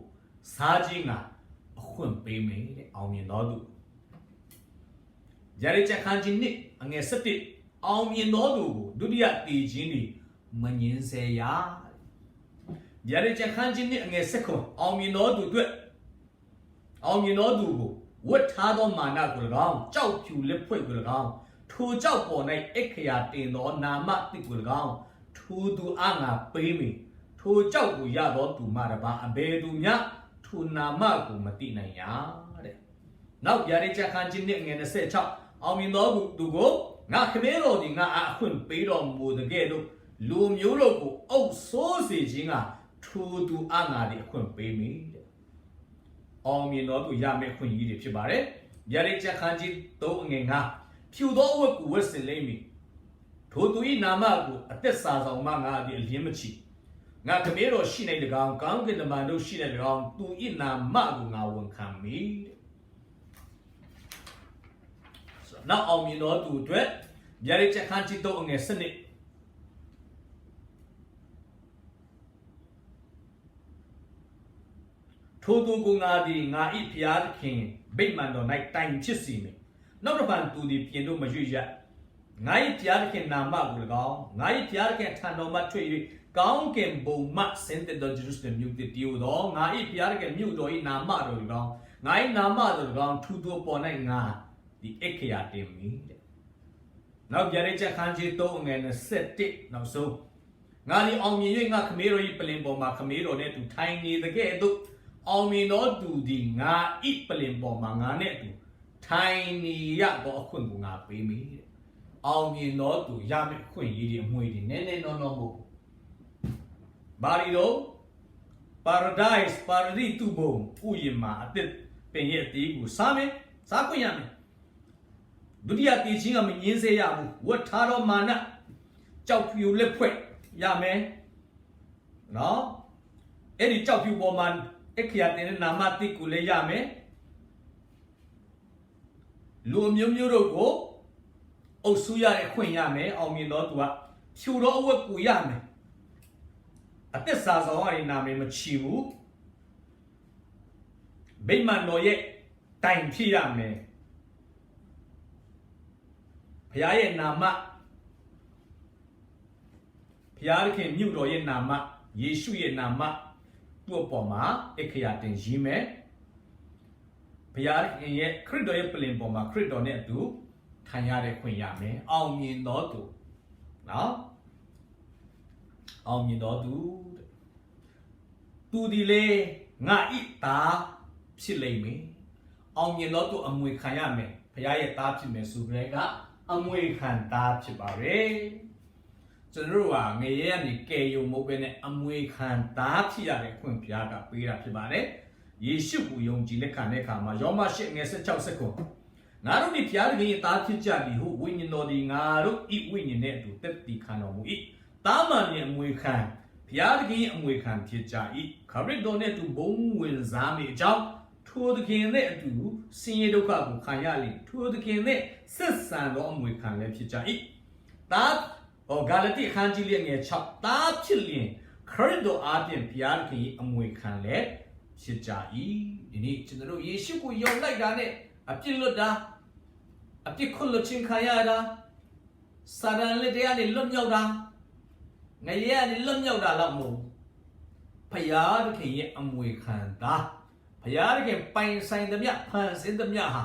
စားခြင်းကအခွင့်ပေးမယ်တဲ့အောင်မြင်တော်သူဗျာဒိတ်ကျမ်းခန်းကြီး1အငယ်17အောင်မြင်တော်သူကိုဒုတိယတည်ခြင်းသည်မငင်းစေရဗျာဒိတ်ကျမ်းခန်းကြီး1အငယ်19အောင်မြင်တော်သူအတွက်အောင်မြင်တော်သူကိုဝတ်ထားသောမာနကို၎င်းကြောက်ဖြူလက်ဖွဲ့ကို၎င်းထိုကြောက်ပေါ်၌အခရာတင်သောနာမတိကို၎င်းထိုသူအားငါပေးမည်ထိုကြောက်ကိုရသောသူမှတပါအဘယ်သူမျှထိုနာမကိုမသိနိုင်ရတဲ့နောက်ဗျာဒိတ်ကျမ်းခန်းကြီး1ငယ်26အောင်မြင်တော်သူကိုငါခမဲတော်ဒီငါအခွင့်ပေးတော်မူတဲ့ကဲ့သို့လူမျိုးတို့ကိုအုပ်ဆိုးစေခြင်းကထိုသူအားငါဒီအခွင့်ပေးမည်တဲ့အောင်မြင်တော်သူရမယ့်ခွင့်ကြီးတွေဖြစ်ပါတယ်ဗျာဒိတ်ကျမ်းခန်းကြီး3အငယ်9ဖြူသောအဝတ်ကိုဝတ်ဆင်လိမ့်မည်ထိုသူ၏နာမကိုအသက်စာဆောင်မှငါသည်အလင်းမချီငါခမဲတော်ရှိနေတကောင်ကောင်းကင်တမန်တို့ရှိနေတကောင်သူ၏နာမကိုငါဝန်ခံမည်နောက်အောင်မြင်တော်သူအတွက်ဗျာဒိတ်ကျမ်းခန်းကြီး3အငယ်7ထိုသူကိုငါသည်ငါ၏ဖျားသခင်ဗိမာန်တော်၌တိုင်ဖြစ်စီမည်နောက်တစ်ပံသူသည်ပြင်တို့မရွေ့ရငါ၏ဖျားသခင်နာမကို၎င်းငါ၏ဖျားသခင်ထံတော်မှထွက်၍ကောင်းကင်ဘုံမှဆင်းသက်သောဂျေရုရှလင်မြို့တည်တည်သောငါ၏ဖျားသခင်မြို့တော်၏နာမတော်၎င်းငါ၏နာမတော်၎င်းထူထူပေါ်၌ငါဒီအခရာတင်မည်တဲ့နောက်ဗျာဒိတ်ကျမ်းခန်းကြီး3အငယ်21နောက်ဆုံးငါသည်အောင်မြင်၍ငါခမေတော်၏ပလင်ပေါ်မှာခမေတော်နှင့်အတူထိုင်နေတဲ့ကဲ့သို့အောင်မြင်တော်သူသည်ငါဤပလင်ပေါ်မှာငါနဲ့အတူထိုင်နေရသောအခွင့်ကိုငါပေးမည်တဲ့အောင်မြင်တော်သူရမယ့်အခွင့်အရေးတွေအမွေတွေနည်းနည်းနော်နော်မဟုတ်ဘာလီတော့ paradise ပါရဒိတုဘုံဥယျာဉ်မှာအသက်ပင်ရဲ့အသေးကိုစားမယ်စားခွင့်ရမယ်ဒုတိယတည်ခြင်းကမငင်းစေရဘူးဝတ်ထားတော်မာနကြောက်ဖြူလက်ဖွဲ့ရမယ်နော်အဲ့ဒီကြောက်ဖြူပေါ်မှာအခရာတင်တဲ့နာမတိကိုလည်းရမယ်လူမျိုးမျိုးတို့ကိုအုပ်စုရတဲ့ခွင့်ရမယ်အောင်မြင်တော်သူကဖြူတော်အဝတ်ကိုရမယ်အသက်စာဆောင်ရတဲ့နာမည်မချီဘူးဗိမာန်တော်ရဲ့ တိုင်ဖြစ်ရမယ်ဘုရားရဲ့နာမဘုရားသခင်မြို့တော်ရဲ့နာမယေရှုရဲ့နာမသူ့အပေါ်မှာအခရာတင်ရည်မယ်ဘုရားသခင်ရဲ့ခရစ်တော်ရဲ့ပလင်ပေါ်မှာခရစ်တော်နဲ့အတူထိုင်ရတဲ့ခွင့်ရမယ်အောင်မြင်တော်သူနော်အောင်မြင်တော်သူသူဒီလေငါဤသားဖြစ်လိမ့်မယ်အောင်မြင်တော်သူအမွေခံရမယ်ဘုရားရဲ့သားဖြစ်မယ်ဆိုကြတဲ့ကအမွေခံသားဖြစ်ပါရဲ့ကျွန်တော်တို့ကငရေကနေကယ်ယုံမဟုတ်ပဲနဲ့အမွေခံသားဖြစ်ရတဲ့ခွင့်ဘုရားကပေးတာဖြစ်ပါတယ်ယေရှုကိုယုံကြည်လက်ခံတဲ့အခါမှာယောမ8ငယ်16စက္ကုငါတို့ဒီဘုရားသခင်ရဲ့သားဖြစ်ကြသည်ဟုဝိညာဉ်တော်ဒီငါတို့ဤဝိညာဉ်နဲ့အတူတက်တည်ခံတော်မူ၏တာမန်ရဲ့အမွေခံဘုရားသခင်ရဲ့အမွေခံဖြစ်ကြ၏ခရစ်တော်နဲ့အတူဘုံဝင်စားမိအကြောင်းထိုသခင်နဲ့အတူဆင်းရဲဒုက္ခကိုခံရလေထိုသခင်နဲ့ဆက်ဆံသောအမွေခံလည်းဖြစ်ကြ၏တာဂါလတိခန်းကြီးလေးငယ်6တာဖြစ်လျင်ခရစ်တော်အားဖြင့်ဘုရားသခင်ရဲ့အမွေခံလည်းဖြစ်ကြ၏ဒီနေ့ကျွန်တော်တို့ယေရှုကိုယုံလိုက်တာနဲ့အပြစ်လွတ်တာအပြစ်ခွင့်လွတ်ခြင်းခံရတာစာရန်လက်တရားနဲ့လွတ်မြောက်တာငရေကနေလွတ်မြောက်တာတော့မဟုတ်ဘုရားသခင်ရဲ့အမွေခံတာဘုရားသခင်ပိုင်ဆိုင်သမျှဖန်ဆင်းသမျှဟာ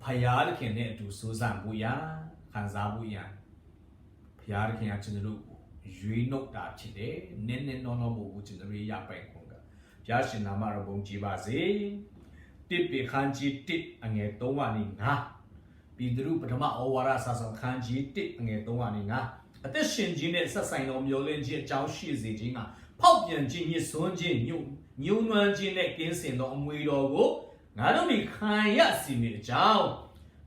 ဘုရားသခင်နဲ့အတူစိုးစံဖို့ရခံစားဖို့ရဘုရားသခင်ကကျွန်တော်တို့ရွေးနှုတ်တာဖြစ်တယ်နင်းနေနော်နော်မို့ကျွန်တော်ရပိုင်ခွင့်ကဘုရားရှင်နာမတော်ဘုန်းကြီးပါစေတစ်ပေခန်းကြီး1အငယ်3ကနေ9ပြည်သူပထမဩဝါဒစာဆောင်ခန်းကြီး1အငယ်3ကနေ9အသက်ရှင်ခြင်းနဲ့ဆက်ဆိုင်သောမျှော်လင့်ခြင်းအကြောင်းရှိစေခြင်းကဖောက်ပြန်ခြင်းညှစ်စွန်းခြင်းညှို့နွမ်းခြင်းနဲ့ကင်းစင်သောအမွေတော်ကိုငါတို့ဒီခံရစီမည်အကြောင်း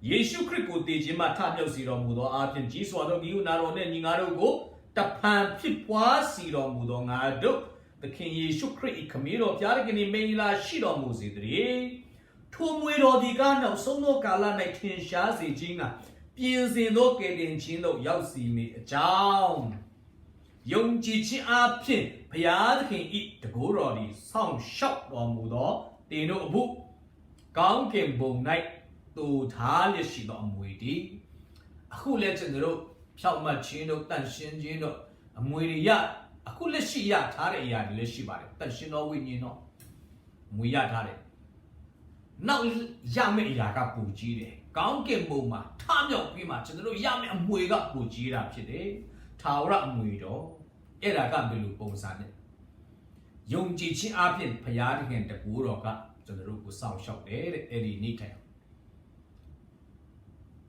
ယေရှုခရစ်ကိုတည်ခြင်းမှထမြောက်စေတော်မူသောအားဖြင့်ကြီးစွာသောဂိဟုနာတော်နှင့်ညီငါတို့ကိုတဖန်ဖြစ်ပွားစေတော်မူသောငါတို့သခင်ယေရှုခရစ်၏ခမည်းတော်ဘုရားသခင်၏မိန်လာရှိတော်မူစေတည်းထိုမွေတော်ဒီကနောက်ဆုံးသောကာလ၌ထင်ရှားစေခြင်းကပြင်ဆင်သောကယ်တင်ခြင်းသို့ရောက်စီမည်အကြောင်းယုံကြည်ခြင်းအပြင်ဘုရားသခင်၏တကူတော်သည်ဆောင်းလျှောက်တော်မူသောတင်တို့အဖို့ကောင်းကင်ဘုံ၌တူထားလျက်ရှိသောအမွေတည်းအခုလည်းကျွန်တော်တို့ဖြောက်မှတ်ခြင်းတို့တန်ရှင်းခြင်းတို့အမွေတွေရအခုလက်ရှိရထားတဲ့အရာတွေလည်းရှိပါတယ်တန်ရှင်းသောဝိညာဉ်တော်အမွေရထားတယ်နောက်ရမယ့်အရာကပူကြီးတယ်ကောင်းကင်ဘုံမှာထမြောက်ပြီးမှကျွန်တော်တို့ရမယ့်အမွေကပူကြီးတာဖြစ်တယ်ထာဝရအမွေတော်အဲ့ဒါကဘယ်လိုပုံစံနဲ့ယုံကြည်ခြင်းအပြင်ဘုရားသခင်တကူတော်ကကျွန်တော်တို့ကိုစောင့်ရှောက်တယ်တဲ့အဲ့ဒီနေ့ထိုင်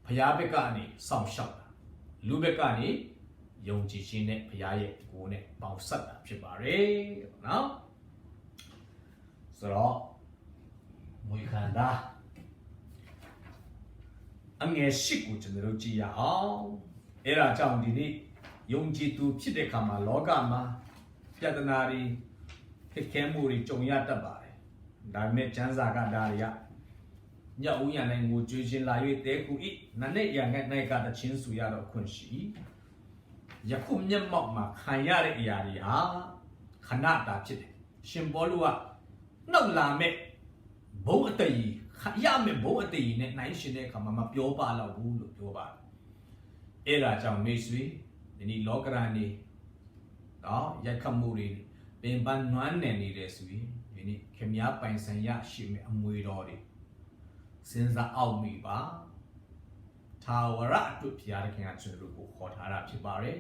ဘုရားဘက်ကနေစောင့်ရှောက်တာလူဘက်ကနေယုံကြည်ခြင်းနဲ့ဘုရားရဲ့တကူနဲ့ပေါင်းဆက်တာဖြစ်ပါတယ်နော်ဆိုတော့မွေခံတာအငယ်ရှိကိုကျွန်တော်တို့ကြည့်ရအောင်အဲ့ဒါကြောင့်ဒီနေ့ယုံကြည်သူဖြစ်တဲ့အခါမှာလောကမှာပြဿနာတွေခက်ခဲမှုတွေကြုံရတတ်ပါတယ်ဒါပေမဲ့ကျမ်းစာကဒါတွေကညောက်ဦးရနိုင်ငိုကြွေးခြင်းလာ၍တဲခုဤနနဲ့ရငတ်နိုင်ကတချင်းဆူရတော့ခွင့်ရှိယခုမျက်မှောက်မှာခံရတဲ့အရာတွေဟာခဏတာဖြစ်တယ်ရှင်ပေါလုကနောက်လာမဲ့ဘုံအတ္တကြီးရမယ်ဘုံအတ္တကြီးနဲ့နိုင်ရှင်တဲ့အခါမှာမပြောပါတော့ဘူးလို့ပြောပါတယ်အဲ့ဒါကြောင့်မိတ်ဆွေဒီနေ့လောကရန်နေတော့ရက်ခတ်မှုတွေပင်ပန်းနွမ်းနယ်နေတယ်ဆိုရင်ဒီနေ့ခင်ဗျားပိုင်ဆိုင်ရရှိမယ်အမွေတော်တွေစဉ်းစားအောင်မိပါထာဝရအတွက်ဘုရားသခင်ကကျွန်တော်တို့ကိုခေါ်ထားတာဖြစ်ပါတယ်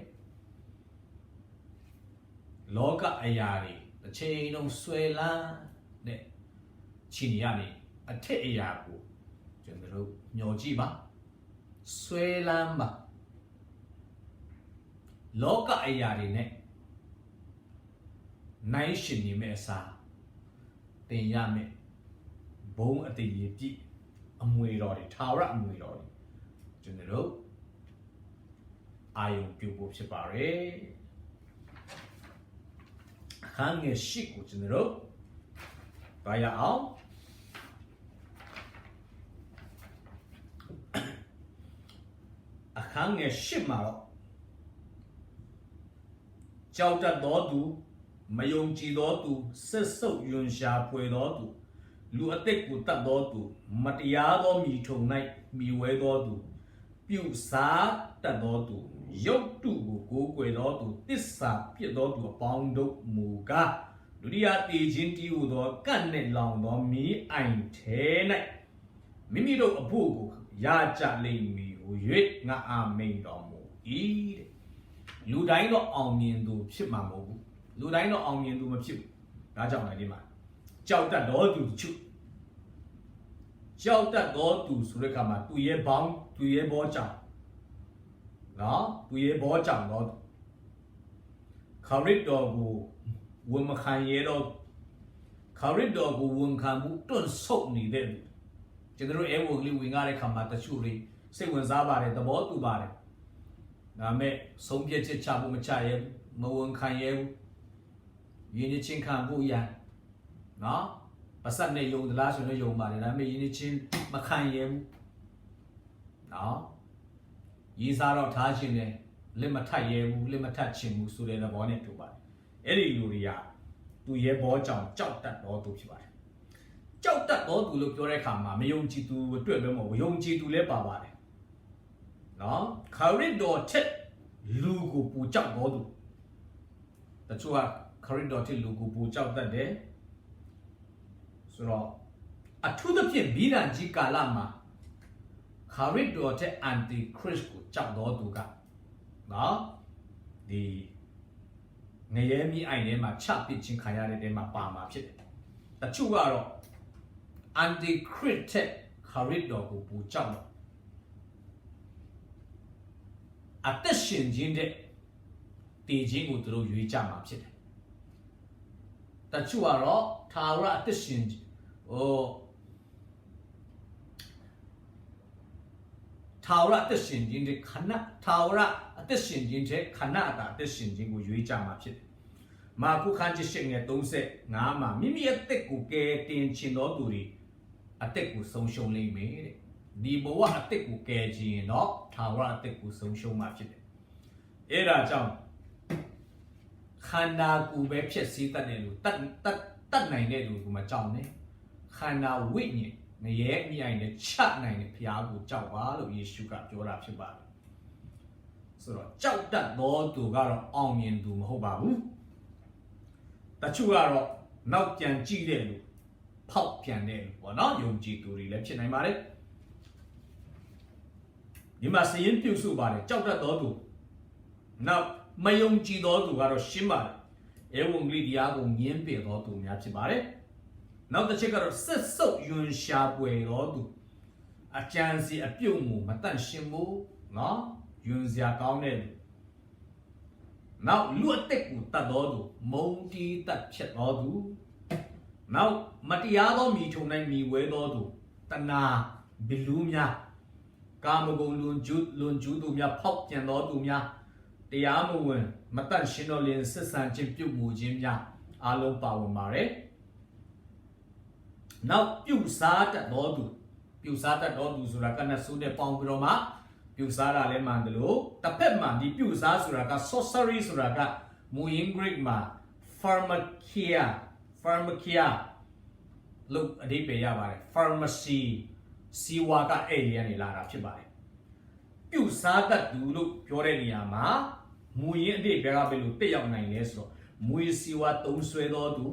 လောကအရာတွေတစ်ချိန်လုံးဆွဲလန်းတဲ့ချီနေရနေအထက်အရာကိုကျွန်တော်တို့မျှော်ကြည့်ပါဆွဲလန်းပါလောကအရာတွေနဲ့နိုင်ရှင်နေမဲ့အစားတင်ရမယ်ဘုံအတည်ရပြည့်အမွေတော်တွေထာဝရအမွေတော်တွေကျွန်တော်တို့အာယုံပြုဖို့ဖြစ်ပါတယ်အခန်းငယ်ရှိကိုကျွန်တော်တို့ပါရအောင်အခန်းငယ်ရှိမှာတော့ကြောက်တတ်သောသူမယုံကြည်သောသူဆက်ဆုပ်ယွန်ရှာဖွေသောသူ လူအသက်ကိုတတ်တော်သူမတရားသောမိထုံ၌မိဝဲတော်သူပြုစားတတ်တော်သူရုပ်တုကိုကိုးကွယ်တော်သူတစ္ဆာပြစ်တော်သူအပေါင်းတို့မူကားဒုတိယတည်ခြင်းတည်ဟူသောကန့်နှင့်လောင်သောမီးအိုင်ထဲ၌မိမိတို့အဖို့ကိုရကြလိမ့်မည်ဟု၍ငါအာမိန်တော်မူ၏တဲ့လူတိုင်းတော့အောင်မြင်သူဖြစ်မှာမဟုတ်ဘူးလူတိုင်းတော့အောင်မြင်သူမဖြစ်ဘူးဒါကြောင့်လည်းဒီမှာကြောက်တတ်တော်သူချုပ်ကြောက်တတ်တော်သူဆိုတဲ့အခါမှာသူရဲ့ဘောင်းသူရဲ့ဘောကြောင့်နော်သူရဲ့ဘောကြောင့်တော့ခရစ်တော်ကိုဝန်မခံရတော့ခရစ်တော်ကိုဝန်ခံမှုတွန့်ဆုတ်နေတဲ့ကျွန်တော်အဲဝံဂလိဝင်ရတဲ့ခါမှာတချို့တွေစိတ်ဝင်စားပါတယ်သဘောတူပါတယ်ဒါမဲ့ဆုံးဖြတ်ချက်ချဖို့မချရဲမဝန်ခံရဲဘူးယဉ်ကျေးချင်းခံဖို့ရနော်ပါစက်နဲ့ယုံသလားဆိုတော့ယုံပါတယ်ဒါပေမဲ့ယဉ်ကျေးချင်းမခံရဲဘူးနော်ရေးစားတော့ထားခြင်းနဲ့လက်မထပ်ရဲဘူးလက်မထပ်ခြင်းဘူးဆိုတဲ့သဘောနဲ့တူပါတယ်အဲ့ဒီလူတွေကသူရဲ့ဘောကြောင့်ကြောက်တတ်တော်သူဖြစ်ပါတယ်ကြောက်တတ်တော်သူလို့ပြောတဲ့အခါမှာမယုံကြည်သူအတွက်ပဲမဟုတ်ဘူးယုံကြည်သူလည်းပါပါတယ်နော်ခရစ်တော်ထက်လူကိုပူကြောက်တော်သူတချို့ကခရစ်တော်ထက်လူကိုပူကြောက်တတ်တယ်ဆိုတော့အထူးသဖြင့်ဗိဓာန်ကြီးကာလမှာခရစ်တော်ထက်အန်တီခရစ်ကိုကြောက်တော်သူကနော်ဒီငရဲမီအိုင်ထဲမှာချပစ်ခြင်းခံရတဲ့တဲမှာပါမှာဖြစ်တယ်တချို့ကတော့အန်တီခရစ်ထက်ခရစ်တော်ကိုပူကြောက်တော့အသက်ရှင်ခြင်းတဲ့တည်ခြင်းကိုသူတို့ရွေးကြမှာဖြစ်တယ်တချို့ကတော့ထာဝရအသက်ရှင်ထာဝရအသက်ရှင်ခြင်းတဲ့ခဏထာဝရအသက်ရှင်ခြင်းတဲ့ခဏတာအသက်ရှင်ခြင်းကိုရွေးကြမှာဖြစ်တယ်မာကုခန်းကြီးရှိငယ်35မှာမိမိအသက်ကိုကယ်တင်ခြင်းတော်သူတွေအသက်ကိုဆုံးရှုံးလိမ့်မယ်တဲ့ဒီဘဝအသက်ကိုကယ်ခြင်းတော့ထာဝရအသက်ကိုဆုံးရှုံးမှာဖြစ်တယ်အဲ့ဒါကြောင့်ခန္ဓာကိုယ်ပဲဖြစ်စည်းတတ်တယ်လို့တတ်နိုင်တဲ့လူကမကြောက်နဲ့ခန္ဓာဝိညာဉ်ငရဲအမြိုင်နဲ့ချနိုင်တဲ့ဘုရားကိုကြောက်ပါလို့ယေရှုကပြောတာဖြစ်ပါတယ်ဆိုတော့ကြောက်တတ်သောသူကတော့အောင်မြင်သူမဟုတ်ပါဘူးတချို့ကတော့နောက်ပြန်ကြည့်တဲ့လူဖောက်ပြန်တဲ့လူပေါ့နော်ယုံကြည်သူတွေလည်းဖြစ်နိုင်ပါတယ်ဒီမှာစရင်ပြုစုပါတယ်ကြောက်တတ်သောသူနောက်မယုံကြည်သောသူကတော့ရှင်းပါတယ်ဧဝံဂေလိတရားကိုငင်းပယ်သောသူများဖြစ်ပါတယ်နောက်တစ်ချက်ကတော့ဆက်စုပ်ယွန်ရှာပွေသောသူအကြံစီအပြုတ်မှုမတန့်ရှင်းဘူးနော်ယွန်စရာကောင်းတဲ့လူနောက်လူအသက်ကိုတတ်သောသူမုံတီးတတ်ဖြစ်သောသူနောက်မတရားသောမိထုံ၌မိဝဲသောသူတဏှာဘီလူးများကာမဂုဏ်လွန်ကျူးသူများဖောက်ပြန်သောသူများတရားမဝင်မတန့်ရှင်းသောလင်ဆက်ဆံခြင်းပြုမှုခြင်းများအလုံးပါဝင်ပါတယ်နောက်ပြုစားတတ်သောသူဆိုတာကနဆူနဲ့ပေါင်းပြီးတော့မှပြုစားတာလည်းမှန်တယ်လို့တစ်ဖက်မှာဒီပြုစားဆိုတာက sorcery ဆိုတာကမူရင်း Greek မှာ pharmakia လို့အဓိပ္ပာယ်ရပါတယ် pharmacy စီဝါကအဲ့ဒီကနေလာတာဖြစ်ပါတယ်ပြုစားတတ်သူလို့ပြောတဲ့နေရာမှာမူရင်းအဓိပ္ပာယ်ကဘယ်လိုတက်ရောက်နိုင်လဲဆိုတော့မူရင်းစီဝါသုံးဆွဲသောသူ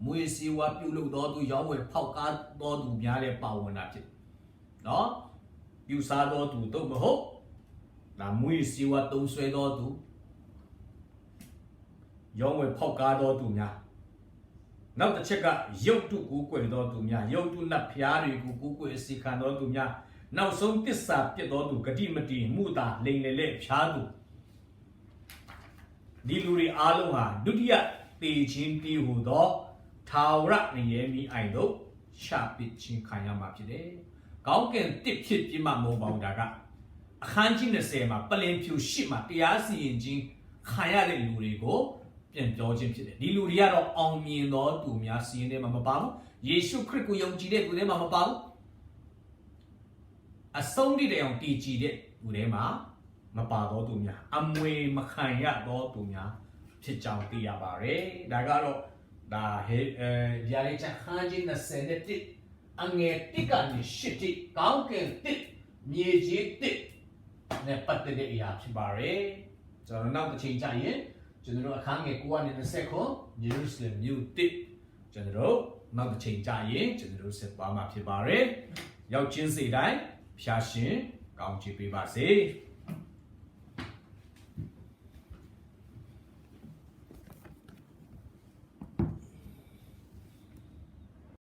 မွေစီဝါပြုလုပ်တော်သူရောင်းဝယ်ဖောက်ကားတော်သူများလည်းပါဝင်တာဖြစ်နော်ပြူစားတော်သူတော့မဟုတ်ဒါမွေစီဝါသုံးဆွဲတော်သူရောင်းဝယ်ဖောက်ကားတော်သူများနောက်တစ်ချက်ကရုပ်တုကိုကွယ်တော်သူများရုပ်တုနတ်ဖျားတွေကိုကိုကွယ်အစီခံတော်သူများနောက်ဆုံးတစ္ဆာပြတ်တော်သူဂတိမတိမှုသာလိန်လေလေဖျားသူဒီလူတွေအားလုံးဟာဒုတိယတေချင်းတီးဟူသောထာဝရငရဲမီအိုင်တို့ရှာပစ်ချင်းခံရမှာဖြစ်တယ်။ကောင်းကင်တစ်ဖြစ်ပြမမောပေါင်းတာကအခန်းကြီး20မှာပလင်ဖြူရှိမှတရားစီရင်ခြင်းခံရတဲ့လူတွေကိုပြန်ပြောခြင်းဖြစ်တယ်။ဒီလူတွေကတော့အောင်မြင်သောသူများစီရင်ထဲမှာမပါဘူး။ယေရှုခရစ်ကိုယုံကြည်တဲ့သူတွေမှာမပါဘူး။အဆုံးထိတဲ့အောင်တည်ကြည်တဲ့သူတွေမှာမပါသောသူများအမွေမခံရသောသူများဖြစ်ကြောင်းသိရပါတယ်။ဒါကတော့ဒါဟဲ့ရာလေးချခန်းကြီး20နဲ့ angge tika ni shiti kaungken tit mieji tit ne patte de ya phibareကျွန်တော်နောက်တစ်ချိန်ကြာရင်ကျွန်တော်အခန်းငယ်9ကနေ20ခုယေရုရှလင်မြို့တစ်ကျွန်တော်နောက်တစ်ချိန်ကြာရင်ကျွန်တော်ဆက်သွားမှာဖြစ်ပါတယ်ရောက်ချင်းစီတိုင်းဖျားရှင်ကောင်းချီးပေးပါစေ